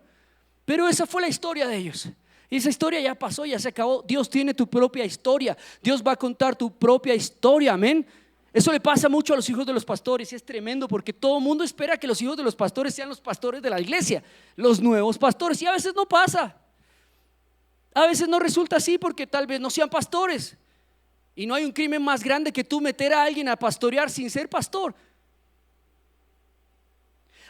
Pero esa fue la historia de ellos. Y esa historia ya pasó, ya se acabó. Dios tiene tu propia historia. Dios va a contar tu propia historia, amén. Eso le pasa mucho a los hijos de los pastores y es tremendo, porque todo el mundo espera que los hijos de los pastores sean los pastores de la iglesia, los nuevos pastores, y a veces no pasa. A veces no resulta así porque tal vez no sean pastores. Y no hay un crimen más grande que tú meter a alguien a pastorear sin ser pastor.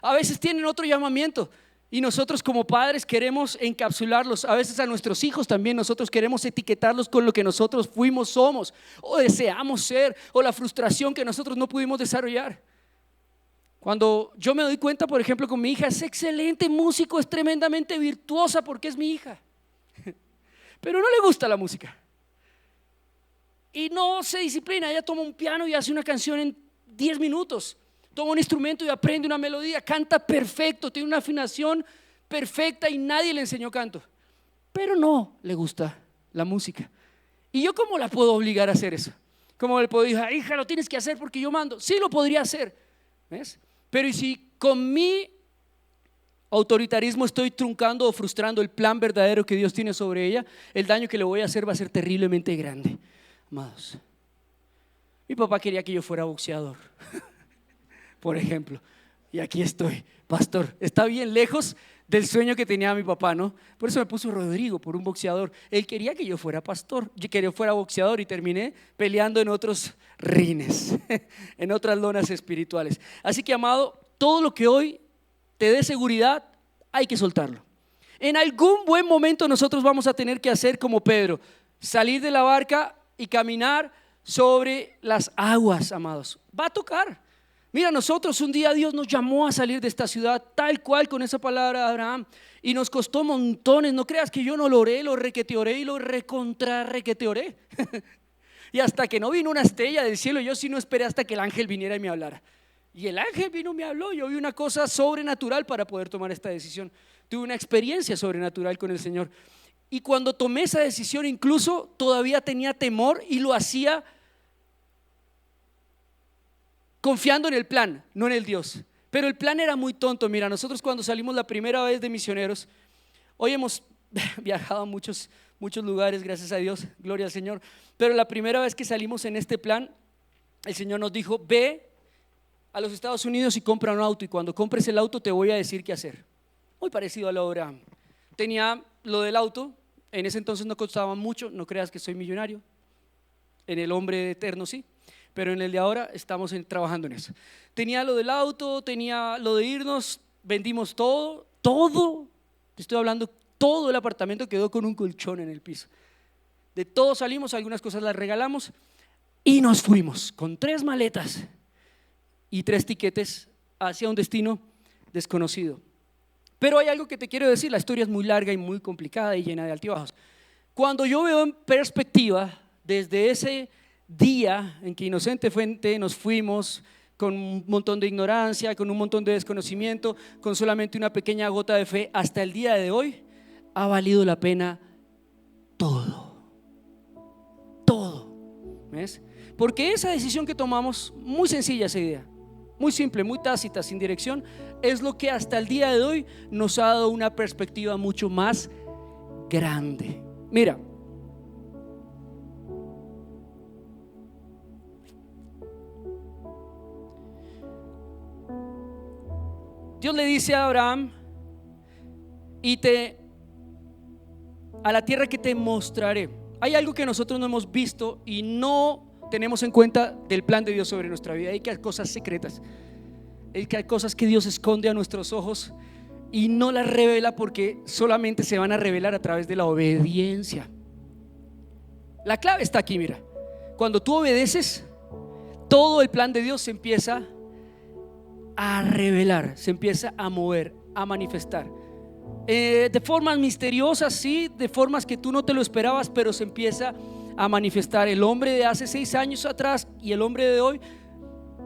A veces tienen otro llamamiento y nosotros como padres queremos encapsularlos. A veces a nuestros hijos también nosotros queremos etiquetarlos con lo que nosotros fuimos, somos o deseamos ser, o la frustración que nosotros no pudimos desarrollar. Cuando yo me doy cuenta, por ejemplo, con mi hija, es excelente músico, es tremendamente virtuosa porque es mi hija, pero no le gusta la música y no se disciplina. Ella toma un piano y hace una canción en 10 minutos. Toma un instrumento y aprende una melodía, canta perfecto, tiene una afinación perfecta y nadie le enseñó canto, pero no le gusta la música. ¿Y yo cómo la puedo obligar a hacer eso? ¿Cómo le puedo decir, hija, lo tienes que hacer porque yo mando? Sí, lo podría hacer, ¿ves? Pero ¿y si con mi autoritarismo estoy truncando o frustrando el plan verdadero que Dios tiene sobre ella? El daño que le voy a hacer va a ser terriblemente grande, amados. Mi papá quería que yo fuera boxeador, por ejemplo, y aquí estoy, pastor. Está bien lejos del sueño que tenía mi papá, ¿no? Por eso me puso Rodrigo, por un boxeador. Él quería que yo fuera pastor, yo quería que fuera boxeador y terminé peleando en otros rines, en otras lonas espirituales. Así que, amado, todo lo que hoy te dé seguridad, hay que soltarlo. En algún buen momento nosotros vamos a tener que hacer como Pedro, salir de la barca y caminar sobre las aguas, amados. Va a tocar. Mira, nosotros un día Dios nos llamó a salir de esta ciudad tal cual con esa palabra de Abraham y nos costó montones. No creas que yo no lo oré, lo requeteoré y lo requeteoré. Y hasta que no vino una estrella del cielo, yo sí no esperé hasta que el ángel viniera y me hablara. Y el ángel vino y me habló. Yo vi una cosa sobrenatural para poder tomar esta decisión. Tuve una experiencia sobrenatural con el Señor. Y cuando tomé esa decisión, incluso todavía tenía temor y lo hacía confiando en el plan, no en el Dios. Pero el plan era muy tonto. Mira, nosotros cuando salimos la primera vez de misioneros, hoy hemos viajado a muchos lugares, gracias a Dios, gloria al Señor. Pero la primera vez que salimos en este plan, el Señor nos dijo: ve a los Estados Unidos y compra un auto, y cuando compres el auto te voy a decir qué hacer. Muy parecido a lo de Abraham. Tenía lo del auto, en ese entonces no costaba mucho, no creas que soy millonario, en el hombre eterno sí, pero en el de ahora estamos trabajando en eso. Tenía lo del auto, tenía lo de irnos, vendimos todo, te estoy hablando, todo el apartamento quedó con un colchón en el piso. De todo salimos, algunas cosas las regalamos y nos fuimos con 3 maletas y 3 tiquetes hacia un destino desconocido. Pero hay algo que te quiero decir, la historia es muy larga y muy complicada y llena de altibajos. Cuando yo veo en perspectiva, desde ese día en que inocentemente nos fuimos con un montón de ignorancia, con un montón de desconocimiento, con solamente una pequeña gota de fe, hasta el día de hoy, ha valido la pena todo. ¿Ves? Porque esa decisión que tomamos, muy sencilla esa idea, muy simple, muy tácita, sin dirección, es lo que hasta el día de hoy nos ha dado una perspectiva mucho más grande. Mira, Dios le dice a Abraham: a la tierra que te mostraré. Hay algo que nosotros no hemos visto y no tenemos en cuenta del plan de Dios sobre nuestra vida. Hay que hay cosas secretas, hay que hay cosas que Dios esconde a nuestros ojos y no las revela, porque solamente se van a revelar a través de la obediencia. La clave está aquí, mira. Cuando tú obedeces, todo el plan de Dios se empieza a revelar, se empieza a mover, a manifestar, de formas misteriosas, sí, de formas que tú no te lo esperabas, pero se empieza a manifestar. El hombre de hace 6 años atrás y el hombre de hoy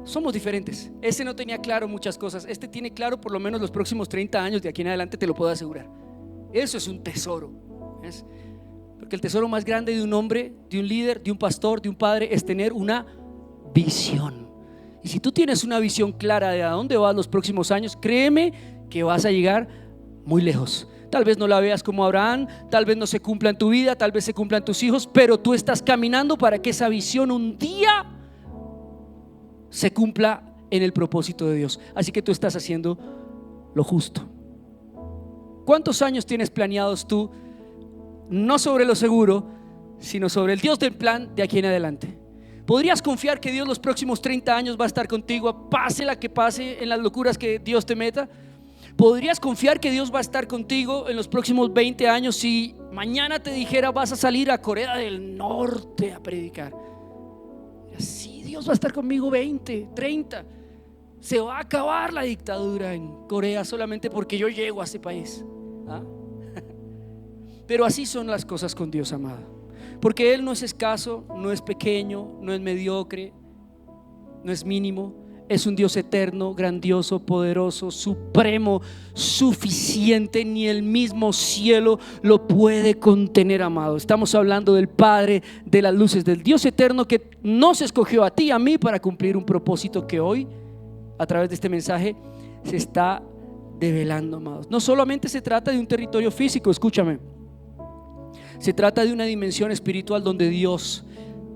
somos diferentes. Ese no tenía claro muchas cosas, este tiene claro por lo menos los próximos 30 años de aquí en adelante, te lo puedo asegurar. Eso es un tesoro, ¿ves? Porque el tesoro más grande de un hombre, de un líder, de un pastor, de un padre, es tener una visión. Y si tú tienes una visión clara de a dónde vas los próximos años, créeme que vas a llegar muy lejos. Tal vez no la veas como Abraham, tal vez no se cumpla en tu vida, tal vez se cumpla en tus hijos, pero tú estás caminando para que esa visión un día se cumpla en el propósito de Dios. Así que tú estás haciendo lo justo. ¿Cuántos años tienes planeados tú? No sobre lo seguro, sino sobre el Dios del plan de aquí en adelante. ¿Podrías confiar que Dios los próximos 30 años va a estar contigo, pase la que pase, en las locuras que Dios te meta? ¿Podrías confiar que Dios va a estar contigo en los próximos 20 años si mañana te dijera vas a salir a Corea del Norte a predicar? Sí, Dios va a estar conmigo 20, 30. Se va a acabar la dictadura en Corea solamente porque yo llego a ese país. ¿Ah? Pero así son las cosas con Dios, amado. Porque Él no es escaso, no es pequeño, no es mediocre, no es mínimo. Es un Dios eterno, grandioso, poderoso, supremo, suficiente. Ni el mismo cielo lo puede contener, amado. Estamos hablando del Padre de las luces, del Dios eterno que nos escogió a ti y a mí para cumplir un propósito que hoy, a través de este mensaje, se está develando, amados. No solamente se trata de un territorio físico, escúchame. Se trata de una dimensión espiritual donde Dios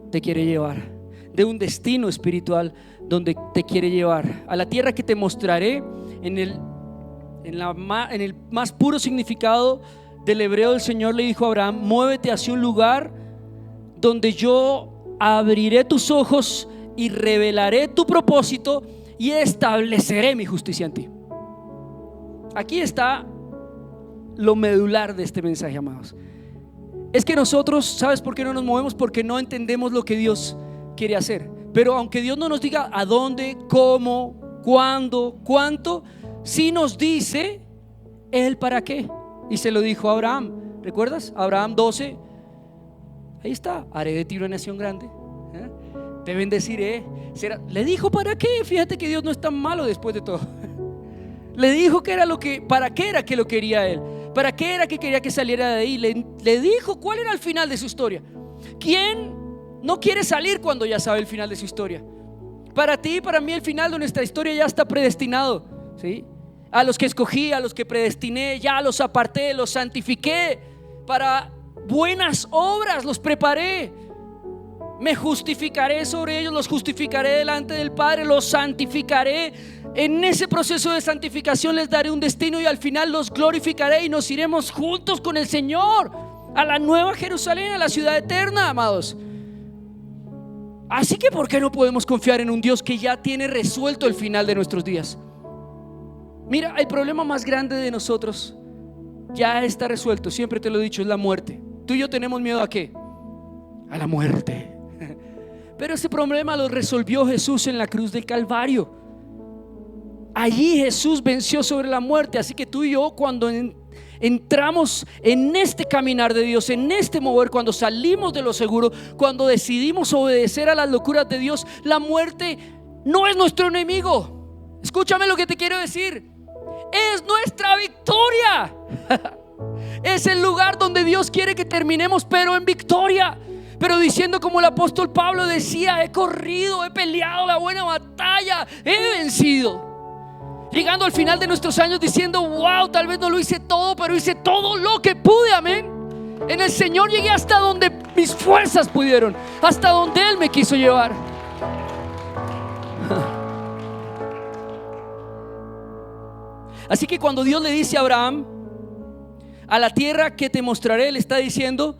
te quiere llevar, de un destino espiritual donde te quiere llevar, a la tierra que te mostraré. En en el más puro significado del hebreo, el Señor le dijo a Abraham: muévete hacia un lugar donde yo abriré tus ojos y revelaré tu propósito y estableceré mi justicia en ti. Aquí está lo medular de este mensaje, amados. Es que nosotros, ¿sabes por qué no nos movemos? Porque no entendemos lo que Dios quiere hacer. Pero aunque Dios no nos diga a dónde, cómo, cuándo, cuánto, sí nos dice el para qué. Y se lo dijo a Abraham. ¿Recuerdas? Abraham 12. Ahí está: haré de ti una nación grande, te bendeciré. Le dijo para qué. Fíjate que Dios no es tan malo después de todo. Le dijo que era para qué era que lo quería él, para qué era que quería que saliera de ahí. Le dijo cuál era el final de su historia. ¿Quién no quiere salir cuando ya sabe el final de su historia? Para ti y para mí el final de nuestra historia ya está predestinado, ¿sí? A los que escogí, a los que predestiné, ya los aparté, los santifiqué para buenas obras, los preparé. Me justificaré sobre ellos, los justificaré delante del Padre, los santificaré. En ese proceso de santificación les daré un destino y al final los glorificaré y nos iremos juntos con el Señor a la nueva Jerusalén, a la ciudad eterna, amados. Así que ¿por qué no podemos confiar en un Dios que ya tiene resuelto el final de nuestros días? Mira, el problema más grande de nosotros ya está resuelto. Siempre te lo he dicho, es la muerte. Tú y yo tenemos miedo ¿a qué? A la muerte. Pero ese problema lo resolvió Jesús en la cruz del Calvario. Allí Jesús venció sobre la muerte. Así que tú y yo, cuando entramos en este caminar de Dios, en este mover, cuando salimos de lo seguro, cuando decidimos obedecer a las locuras de Dios, la muerte no es nuestro enemigo. Escúchame lo que te quiero decir: es nuestra victoria. Es el lugar donde Dios quiere que terminemos, pero en victoria. Pero diciendo como el apóstol Pablo decía: he corrido, he peleado la buena batalla, he vencido. Llegando al final de nuestros años diciendo: wow, tal vez no lo hice todo, pero hice todo lo que pude, amén. En el Señor llegué hasta donde mis fuerzas pudieron, hasta donde Él me quiso llevar. Así que cuando Dios le dice a Abraham: a la tierra que te mostraré, le está diciendo: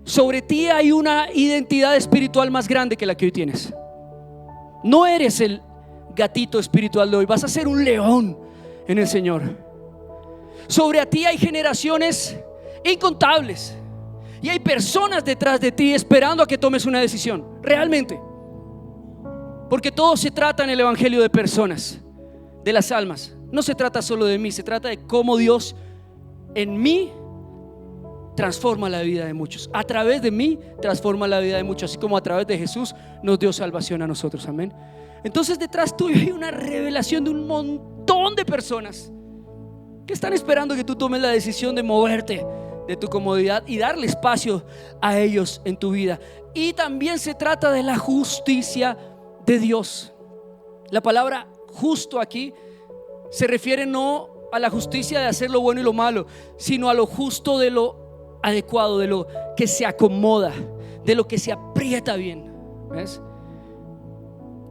sobre ti hay una identidad espiritual más grande que la que hoy tienes. No eres el gatito espiritual de hoy, vas a ser un león en el Señor. Sobre ti hay generaciones incontables y hay personas detrás de ti esperando a que tomes una decisión, realmente. Porque todo se trata en el evangelio de personas, de las almas. No se trata solo de mí, se trata de cómo Dios en mí transforma la vida de muchos. A través de mí transforma la vida de muchos, así como a través de Jesús nos dio salvación a nosotros, amén. Entonces detrás tuyo hay una revelación de un montón de personas que están esperando que tú tomes la decisión de moverte de tu comodidad y darle espacio a ellos en tu vida. Y también se trata de la justicia de Dios. La palabra justo aquí se refiere no a la justicia de hacer lo bueno y lo malo, sino a lo justo de lo adecuado, de lo que se acomoda, de lo que se aprieta bien. ¿Ves?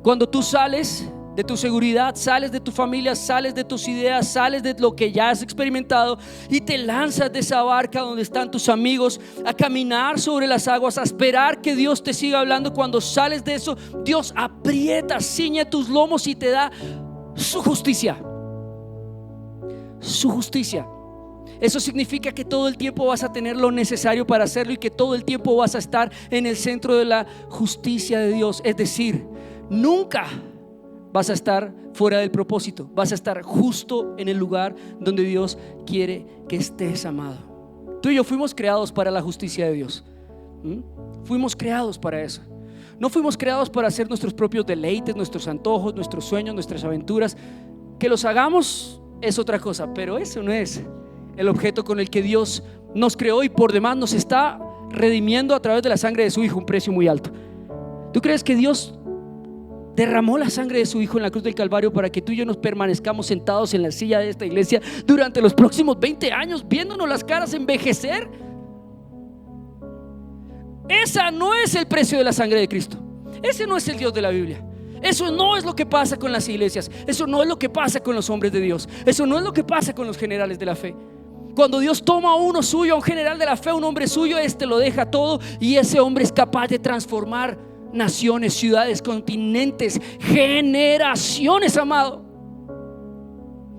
Cuando tú sales de tu seguridad, sales de tu familia, sales de tus ideas, sales de lo que ya has experimentado y te lanzas de esa barca donde están tus amigos a caminar sobre las aguas, a esperar que Dios te siga hablando. Cuando sales de eso, Dios aprieta, ciñe tus lomos y te da su justicia. Su justicia. Eso significa que todo el tiempo vas a tener lo necesario para hacerlo y que todo el tiempo vas a estar en el centro de la justicia de Dios. Es decir, nunca vas a estar fuera del propósito, vas a estar justo en el lugar donde Dios quiere que estés, amado. Tú y yo fuimos creados para la justicia de Dios. Fuimos creados para eso. No fuimos creados para hacer nuestros propios deleites, nuestros antojos, nuestros sueños, nuestras aventuras. Que los hagamos es otra cosa, pero eso no es el objeto con el que Dios nos creó y por demás nos está redimiendo a través de la sangre de su Hijo, un precio muy alto. ¿Tú crees que Dios derramó la sangre de su Hijo en la cruz del Calvario para que tú y yo nos permanezcamos sentados en la silla de esta iglesia durante los próximos 20 años viéndonos las caras envejecer? Esa no es el precio de la sangre de Cristo. Ese no es el Dios de la Biblia. Eso no es lo que pasa con las iglesias. Eso no es lo que pasa con los hombres de Dios. Eso no es lo que pasa con los generales de la fe. Cuando Dios toma a uno suyo, a un general de la fe, un hombre suyo, lo deja todo, y ese hombre es capaz de transformar naciones, ciudades, continentes, generaciones, amado.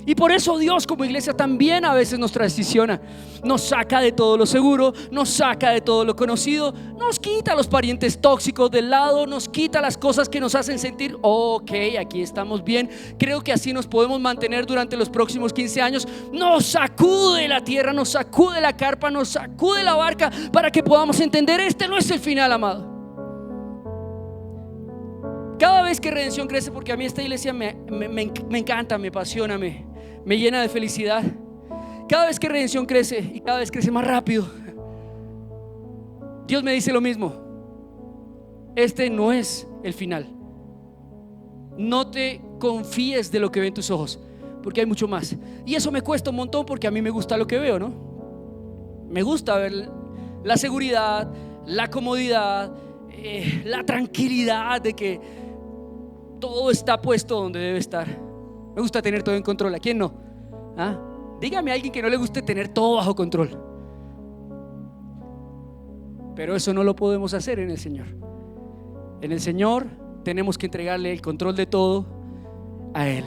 Y por eso Dios como iglesia también a veces nos transiciona, nos saca de todo lo seguro, nos saca de todo lo conocido, nos quita los parientes tóxicos del lado, nos quita las cosas que nos hacen sentir, ok, aquí estamos bien, creo que así nos podemos mantener durante los próximos 15 años. Nos sacude la tierra, nos sacude la carpa, nos sacude la barca, para que podamos entender, este no es el final, amado. Cada vez que Redención crece, porque a mí esta iglesia me encanta, me apasiona, me llena de felicidad. Cada vez que Redención crece, y cada vez crece más rápido, Dios me dice lo mismo: este no es el final. No te confíes de lo que ven tus ojos, porque hay mucho más. Y eso me cuesta un montón, porque a mí me gusta lo que veo, ¿no? Me gusta ver la seguridad, la comodidad, la tranquilidad de que todo está puesto donde debe estar. Me gusta tener todo en control. ¿A quién no? Dígame a alguien que no le guste tener todo bajo control. Pero eso no lo podemos hacer en el Señor. En el Señor tenemos que entregarle el control de todo a Él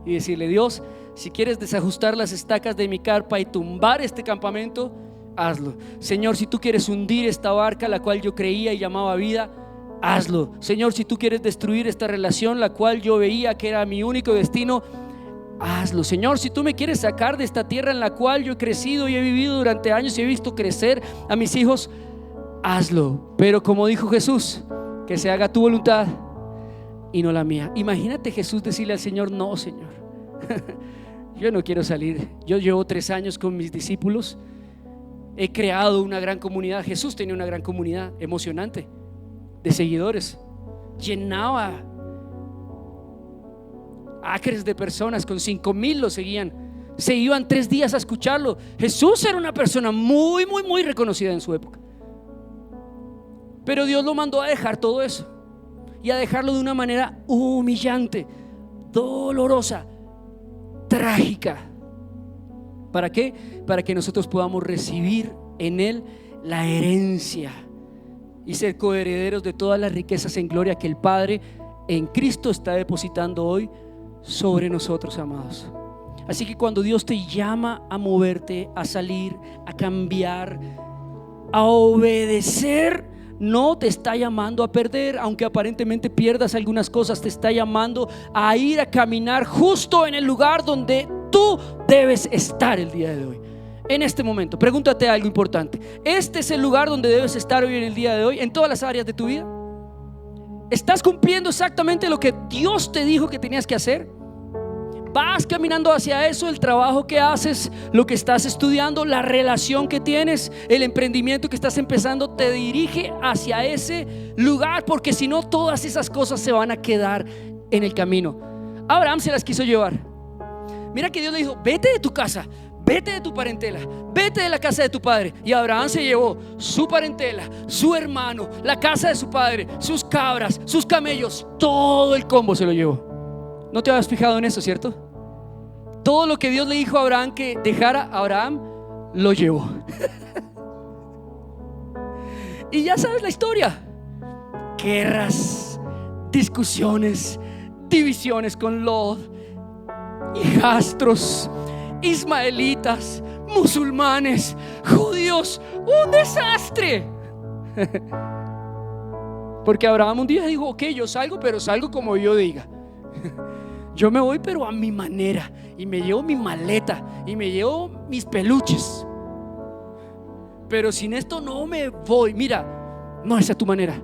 y decirle: Dios, si quieres desajustar las estacas de mi carpa y tumbar este campamento, hazlo. Señor, si tú quieres hundir esta barca, la cual yo creía y llamaba vida, hazlo. Señor, si tú quieres destruir esta relación, la cual yo veía que era mi único destino, hazlo. Señor, si tú me quieres sacar de esta tierra en la cual yo he crecido y he vivido durante años y he visto crecer a mis hijos, hazlo. Pero como dijo Jesús, que se haga tu voluntad y no la mía. Imagínate Jesús decirle al Señor: no, Señor, yo no quiero salir. Yo llevo 3 años con mis discípulos, he creado una gran comunidad. Jesús tenía una gran comunidad emocionante de seguidores, llenaba acres de personas, con 5,000 lo seguían, se iban 3 días a escucharlo. Jesús era una persona muy, muy, muy reconocida en su época, pero Dios lo mandó a dejar todo eso y a dejarlo de una manera humillante, dolorosa, trágica. ¿Para qué? Para que nosotros podamos recibir en Él la herencia y ser coherederos de todas las riquezas en gloria que el Padre en Cristo está depositando hoy sobre nosotros, amados. Así que cuando Dios te llama a moverte, a salir, a cambiar, a obedecer, no te está llamando a perder, aunque aparentemente pierdas algunas cosas. Te está llamando a ir a caminar justo en el lugar donde tú debes estar el día de hoy. En este momento, pregúntate algo importante: ¿este es el lugar donde debes estar hoy, en el día de hoy, en todas las áreas de tu vida? ¿Estás cumpliendo exactamente lo que Dios te dijo que tenías que hacer? ¿Vas caminando hacia eso? El trabajo que haces, lo que estás estudiando, la relación que tienes, el emprendimiento que estás empezando, te dirige hacia ese lugar, porque si no, todas esas cosas se van a quedar en el camino. Abraham se las quiso llevar. Mira que Dios le dijo: vete de tu casa, vete de tu parentela, vete de la casa de tu padre. Y Abraham se llevó su parentela, su hermano, la casa de su padre, sus cabras, sus camellos, todo el combo se lo llevó. ¿No te habías fijado en eso, cierto? Todo lo que Dios le dijo a Abraham que dejara, Abraham lo llevó. Y ya sabes la historia: guerras, discusiones, divisiones con Lot, hijastros, ismaelitas, musulmanes, judíos, un desastre. Porque Abraham un día dijo: ok, yo salgo, pero salgo como yo diga. Yo me voy, pero a mi manera, y me llevo mi maleta y me llevo mis peluches, pero sin esto no me voy. Mira, no, esa es tu manera,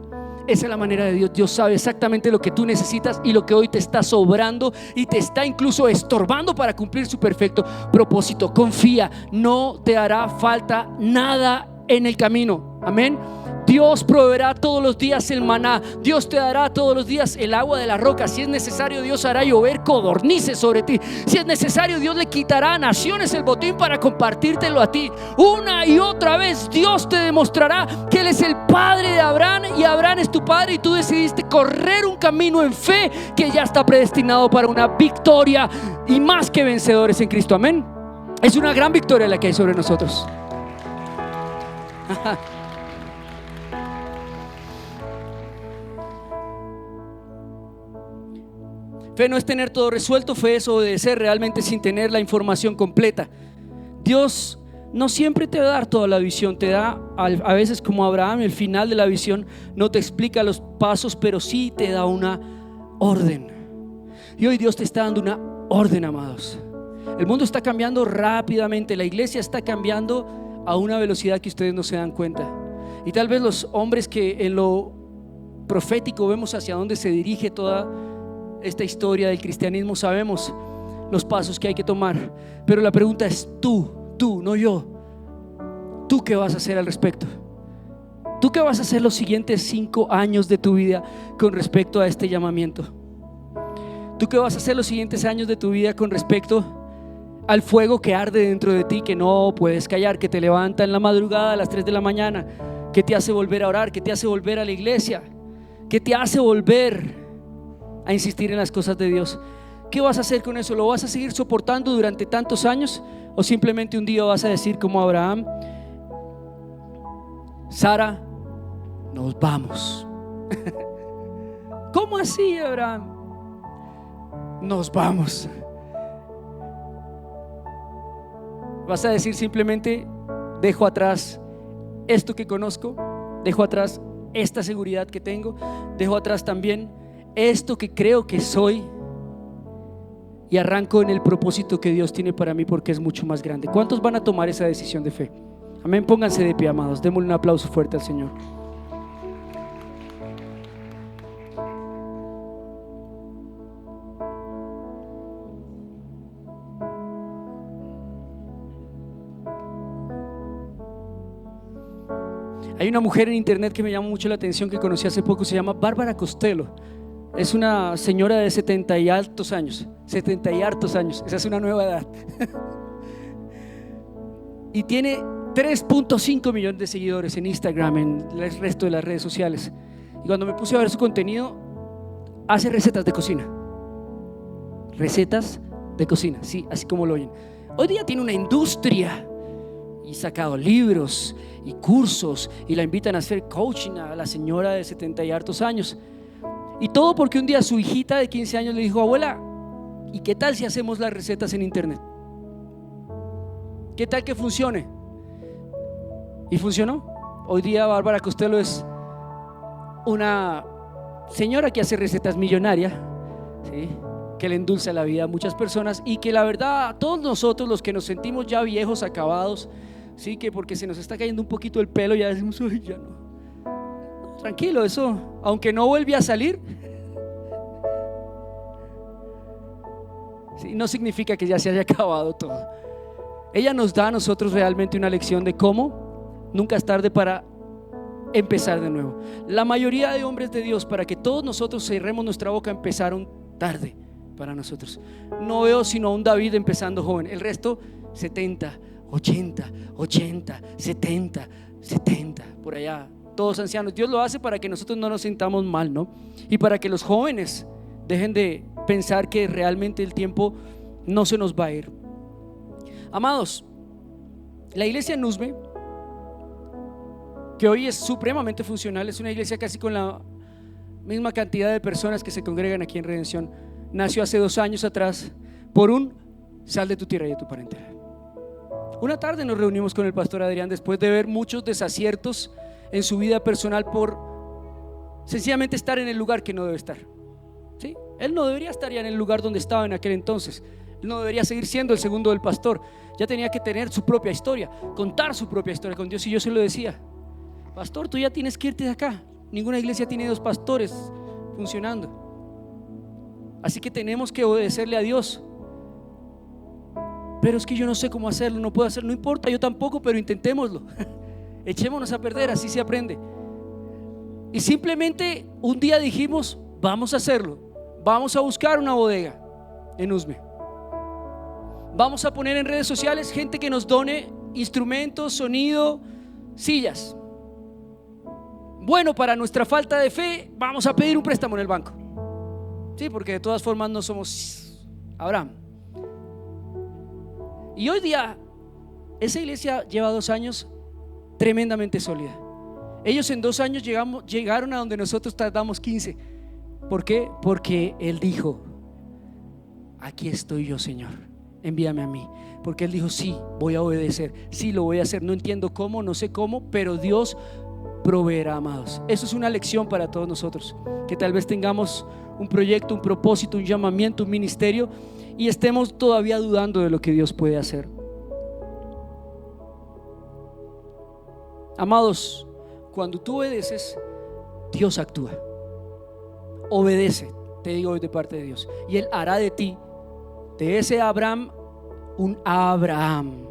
esa es la manera de Dios. Dios sabe exactamente lo que tú necesitas y lo que hoy te está sobrando y te está incluso estorbando para cumplir su perfecto propósito. Confía, no te hará falta nada en el camino. Amén. Dios proveerá todos los días el maná. Dios te dará todos los días el agua de la roca. Si es necesario, Dios hará llover codornices sobre ti. Si es necesario, Dios le quitará a naciones el botín para compartírtelo a ti. Una y otra vez Dios te demostrará que Él es el Padre de Abraham y Abraham es tu padre, y tú decidiste correr un camino en fe que ya está predestinado para una victoria y más que vencedores en Cristo. Amén. Es una gran victoria la que hay sobre nosotros. Fe no es tener todo resuelto, fe es obedecer realmente sin tener la información completa. Dios no siempre te va a dar toda la visión, te da a veces, como Abraham, el final de la visión. No te explica los pasos, pero sí te da una orden. Y hoy Dios te está dando una orden, amados. El mundo está cambiando rápidamente, la iglesia está cambiando a una velocidad que ustedes no se dan cuenta. Y tal vez los hombres que en lo profético vemos hacia dónde se dirige toda esta historia del cristianismo, sabemos los pasos que hay que tomar, pero la pregunta es tú, no yo. ¿Tú qué vas a hacer al respecto? ¿Tú qué vas a hacer los siguientes 5 años de tu vida con respecto a este llamamiento? ¿Tú qué vas a hacer los siguientes años de tu vida con respecto al fuego que arde dentro de ti, que no puedes callar, que te levanta en la madrugada a las 3 de la mañana, que te hace volver a orar, que te hace volver a la iglesia, que te hace volver a insistir en las cosas de Dios? ¿Qué vas a hacer con eso? ¿Lo vas a seguir soportando durante tantos años? ¿O simplemente un día vas a decir como Abraham: Sara, nos vamos? ¿Cómo así, Abraham? Nos vamos. Vas a decir simplemente: dejo atrás esto que conozco, dejo atrás esta seguridad que tengo, dejo atrás también esto que creo que soy, y arranco en el propósito que Dios tiene para mí, porque es mucho más grande. ¿Cuántos van a tomar esa decisión de fe? Amén. Pónganse de pie, amados. Démosle un aplauso fuerte al Señor. Hay una mujer en internet que me llamó mucho la atención, que conocí hace poco, se llama Bárbara Costello. Es una señora de 70 y hartos años. 70 y hartos años, esa es una nueva edad. Y tiene 3.5 millones de seguidores en Instagram, en el resto de las redes sociales. Y cuando me puse a ver su contenido, hace recetas de cocina. Recetas de cocina, sí, así como lo oyen. Hoy día tiene una industria y sacado libros y cursos, y la invitan a hacer coaching a la señora de 70 y hartos años. Y todo porque un día su hijita de 15 años le dijo: abuela, ¿y qué tal si hacemos las recetas en internet? ¿Qué tal que funcione? Y funcionó. Hoy día Bárbara Costello es una señora que hace recetas millonarias, ¿sí?, que le endulza la vida a muchas personas, y que la verdad, todos nosotros los que nos sentimos ya viejos, acabados, sí, que porque se nos está cayendo un poquito el pelo ya decimos: uy, ya no. Tranquilo, eso, aunque no vuelve a salir, sí, no significa que ya se haya acabado todo. Ella nos da a nosotros realmente una lección de cómo nunca es tarde para empezar de nuevo. La mayoría de hombres de Dios, para que todos nosotros cerremos nuestra boca, empezaron tarde para nosotros. No veo sino a un David empezando joven. El resto 70, 80, 70, por allá, todos ancianos. Dios lo hace para que nosotros no nos sintamos mal, ¿no? Y para que los jóvenes dejen de pensar que realmente el tiempo no se nos va a ir. Amados, la iglesia en Nusme, que hoy es supremamente funcional, es una iglesia casi con la misma cantidad de personas que se congregan aquí en Redención, nació hace 2 años atrás por un sal de tu tierra y de tu parentela. Una tarde nos reunimos con el pastor Adrián después de ver muchos desaciertos en su vida personal por sencillamente estar en el lugar que no debe estar, ¿sí? Él no debería estar ya en el lugar donde estaba en aquel entonces. Él no debería seguir siendo el segundo del pastor. Ya tenía que tener su propia historia, contar su propia historia con Dios. Y yo se lo decía: pastor, tú ya tienes que irte de acá. Ninguna iglesia tiene 2 pastores funcionando. Así que tenemos que obedecerle a Dios. Pero es que yo no sé cómo hacerlo, no puedo hacerlo. No importa, yo tampoco, pero intentémoslo. Echémonos a perder, así se aprende. Y simplemente un día dijimos, vamos a hacerlo. Vamos a buscar una bodega en Usme. Vamos a poner en redes sociales gente que nos done instrumentos, sonido, sillas. Bueno, para nuestra falta de fe, vamos a pedir un préstamo en el banco. Sí, porque de todas formas no somos Abraham. Y hoy día, esa iglesia lleva 2 años tremendamente sólida. Ellos en 2 años llegaron a donde nosotros tardamos 15. ¿Por qué? Porque Él dijo, aquí estoy yo, Señor, envíame a mí. Porque Él dijo, sí, voy a obedecer, sí, lo voy a hacer. No entiendo cómo, no sé cómo, pero Dios proveerá, amados. Eso es una lección para todos nosotros, que tal vez tengamos un proyecto, un propósito, un llamamiento, un ministerio, y estemos todavía dudando de lo que Dios puede hacer. Amados, cuando tú obedeces, Dios actúa. Obedece, te digo hoy de parte de Dios, y Él hará de ti, de ese Abraham, un Abraham.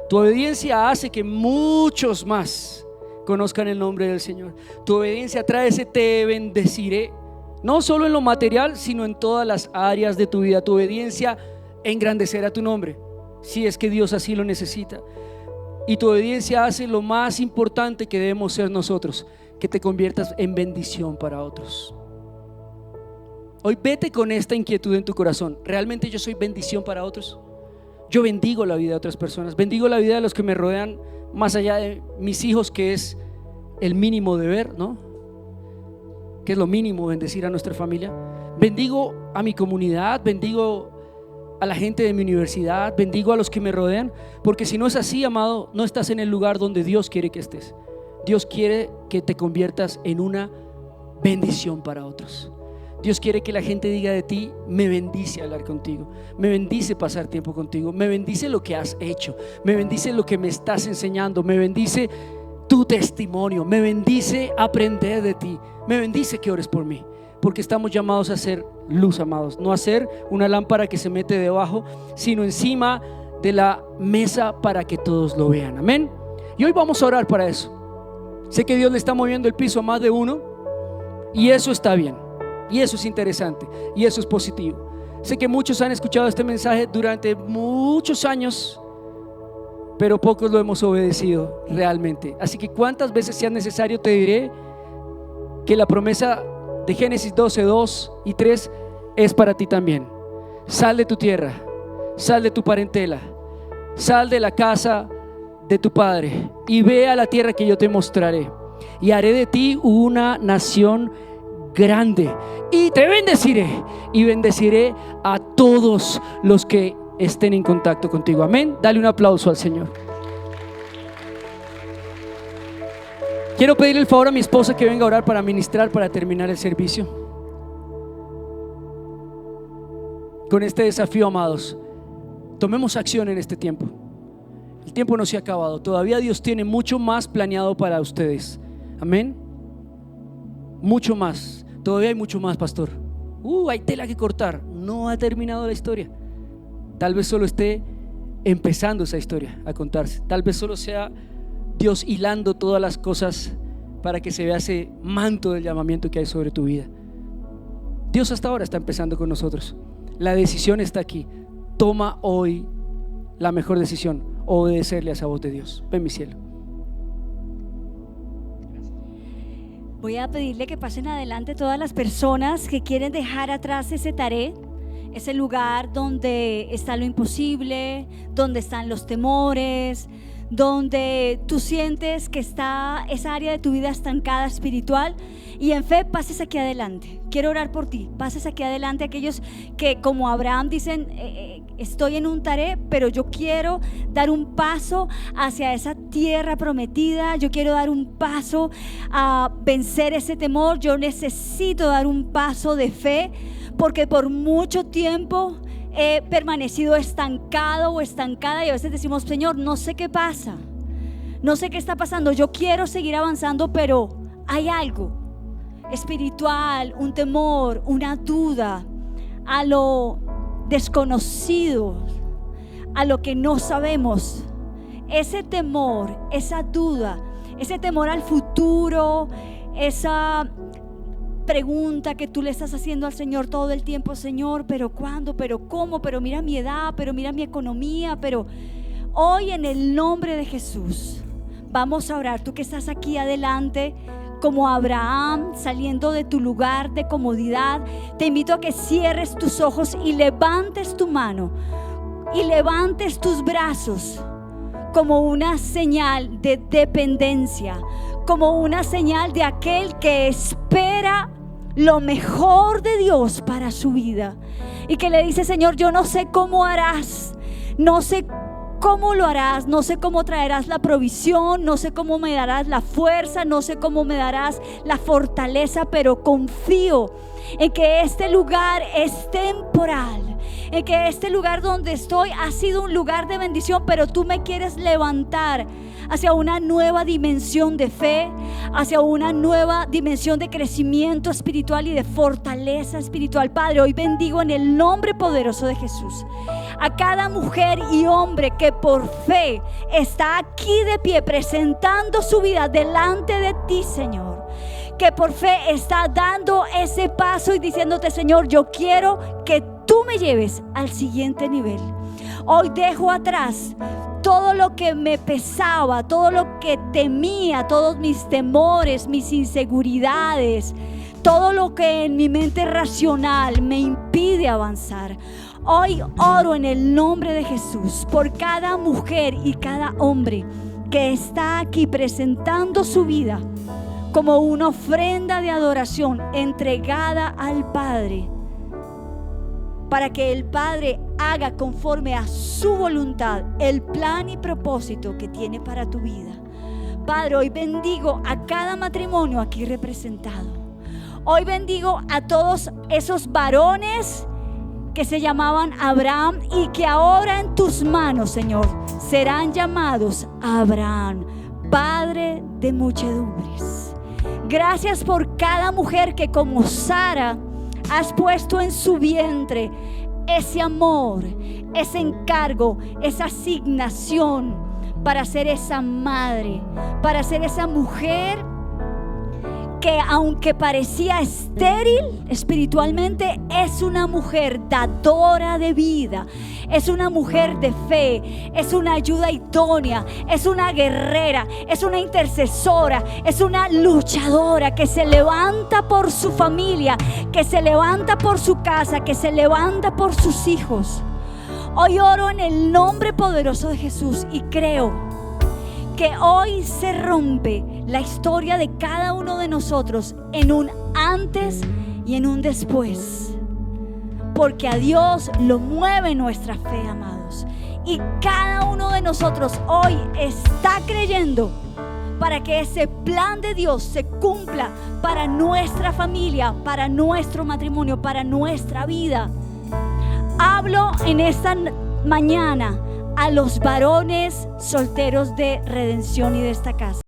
Tu obediencia hace que muchos más conozcan el nombre del Señor. Tu obediencia trae ese te bendeciré, no solo en lo material, sino en todas las áreas de tu vida. Tu obediencia engrandecerá tu nombre, si es que Dios así lo necesita. Y tu obediencia hace lo más importante que debemos ser nosotros, que te conviertas en bendición para otros. Hoy vete con esta inquietud en tu corazón. ¿Realmente yo soy bendición para otros? Yo bendigo la vida de otras personas, bendigo la vida de los que me rodean, más allá de mis hijos, que es el mínimo deber, ¿no? Que es lo mínimo, bendecir a nuestra familia. Bendigo a mi comunidad, bendigo a la gente de mi universidad, bendigo a los que me rodean, porque si no es así, amado, no estás en el lugar donde Dios quiere que estés. Dios quiere que te conviertas en una bendición para otros. Dios quiere que la gente diga de ti, me bendice hablar contigo, me bendice pasar tiempo contigo, me bendice lo que has hecho, me bendice lo que me estás enseñando, me bendice tu testimonio, me bendice aprender de ti, me bendice que ores por mí. Porque estamos llamados a ser luz, amados, no a ser una lámpara que se mete debajo, sino encima de la mesa para que todos lo vean. Amén. Y hoy vamos a orar para eso. Sé que Dios le está moviendo el piso a más de uno, y eso está bien, y eso es interesante, y eso es positivo. Sé que muchos han escuchado este mensaje durante muchos años, pero pocos lo hemos obedecido realmente. Así que cuántas veces sea necesario, te diré que la promesa de Génesis 12, 2 y 3 es para ti también. Sal de tu tierra, sal de tu parentela, sal de la casa de tu padre y ve a la tierra que yo te mostraré, y haré de ti una nación grande, y te bendeciré y bendeciré a todos los que estén en contacto contigo. Amén. Dale un aplauso al Señor. Quiero pedirle el favor a mi esposa que venga a orar para ministrar, para terminar el servicio. Con este desafío, amados, tomemos acción en este tiempo. El tiempo no se ha acabado. Todavía Dios tiene mucho más planeado para ustedes. Amén. Mucho más. Todavía hay mucho más, pastor. Hay tela que cortar. No ha terminado la historia. Tal vez solo esté empezando esa historia a contarse. Tal vez solo sea Dios hilando todas las cosas para que se vea ese manto del llamamiento que hay sobre tu vida. Dios hasta ahora está empezando con nosotros. La decisión está aquí. Toma hoy la mejor decisión: obedecerle a esa voz de Dios. Ven, mi cielo. Voy a pedirle que pasen adelante todas las personas que quieren dejar atrás ese taré, ese lugar donde está lo imposible, donde están los temores, donde tú sientes que está esa área de tu vida estancada espiritual, y en fe pases aquí adelante. Quiero orar por ti. Pases aquí adelante, aquellos que como Abraham dicen, estoy en un taré, pero yo quiero dar un paso hacia esa tierra prometida. Yo quiero dar un paso a vencer ese temor. Yo necesito dar un paso de fe, porque por mucho tiempo he permanecido estancado o estancada, y a veces decimos, Señor, no sé qué pasa, no sé qué está pasando, yo quiero seguir avanzando, pero hay algo espiritual, un temor, una duda a lo desconocido, a lo que no sabemos. Ese temor, esa duda, ese temor al futuro, esa pregunta que tú le estás haciendo al Señor todo el tiempo: Señor, pero ¿cuándo? ¿Pero cómo? Pero mira mi edad, pero mira mi economía. Pero hoy, en el nombre de Jesús, vamos a orar. Tú que estás aquí adelante, como Abraham, saliendo de tu lugar de comodidad, te invito a que cierres tus ojos y levantes tu mano y levantes tus brazos como una señal de dependencia, como una señal de aquel que espera lo mejor de Dios para su vida, y que le dice: Señor, yo no sé cómo harás, no sé cómo lo harás, no sé cómo traerás la provisión, no sé cómo me darás la fuerza, no sé cómo me darás la fortaleza, pero confío en que este lugar es temporal, en que este lugar donde estoy ha sido un lugar de bendición, pero tú me quieres levantar hacia una nueva dimensión de fe, hacia una nueva dimensión de crecimiento espiritual y de fortaleza espiritual. Padre, hoy bendigo en el nombre poderoso de Jesús a cada mujer y hombre que por fe está aquí de pie presentando su vida delante de ti, Señor, que por fe está dando ese paso y diciéndote: Señor, yo quiero que tú me lleves al siguiente nivel. Hoy dejo atrás todo lo que me pesaba, todo lo que temía, todos mis temores, mis inseguridades, todo lo que en mi mente racional me impide avanzar. Hoy oro en el nombre de Jesús por cada mujer y cada hombre que está aquí presentando su vida como una ofrenda de adoración entregada al Padre, para que el Padre haga conforme a su voluntad el plan y propósito que tiene para tu vida. Padre, hoy bendigo a cada matrimonio aquí representado. Hoy bendigo a todos esos varones que se llamaban Abraham y que ahora en tus manos, Señor, serán llamados Abraham, padre de muchedumbres. Gracias por cada mujer que, como Sara, has puesto en su vientre ese amor, ese encargo, esa asignación para ser esa madre, para ser esa mujer que, aunque parecía estéril espiritualmente, es una mujer dadora de vida, es una mujer de fe, es una ayuda idónea, es una guerrera, es una intercesora, es una luchadora que se levanta por su familia, que se levanta por su casa, que se levanta por sus hijos. Hoy oro en el nombre poderoso de Jesús y creo que hoy se rompe la historia de cada uno de nosotros en un antes y en un después, porque a Dios lo mueve nuestra fe, amados, y cada uno de nosotros hoy está creyendo para que ese plan de Dios se cumpla para nuestra familia, para nuestro matrimonio, para nuestra vida. Hablo en esta mañana a los varones solteros de Redención y de esta casa.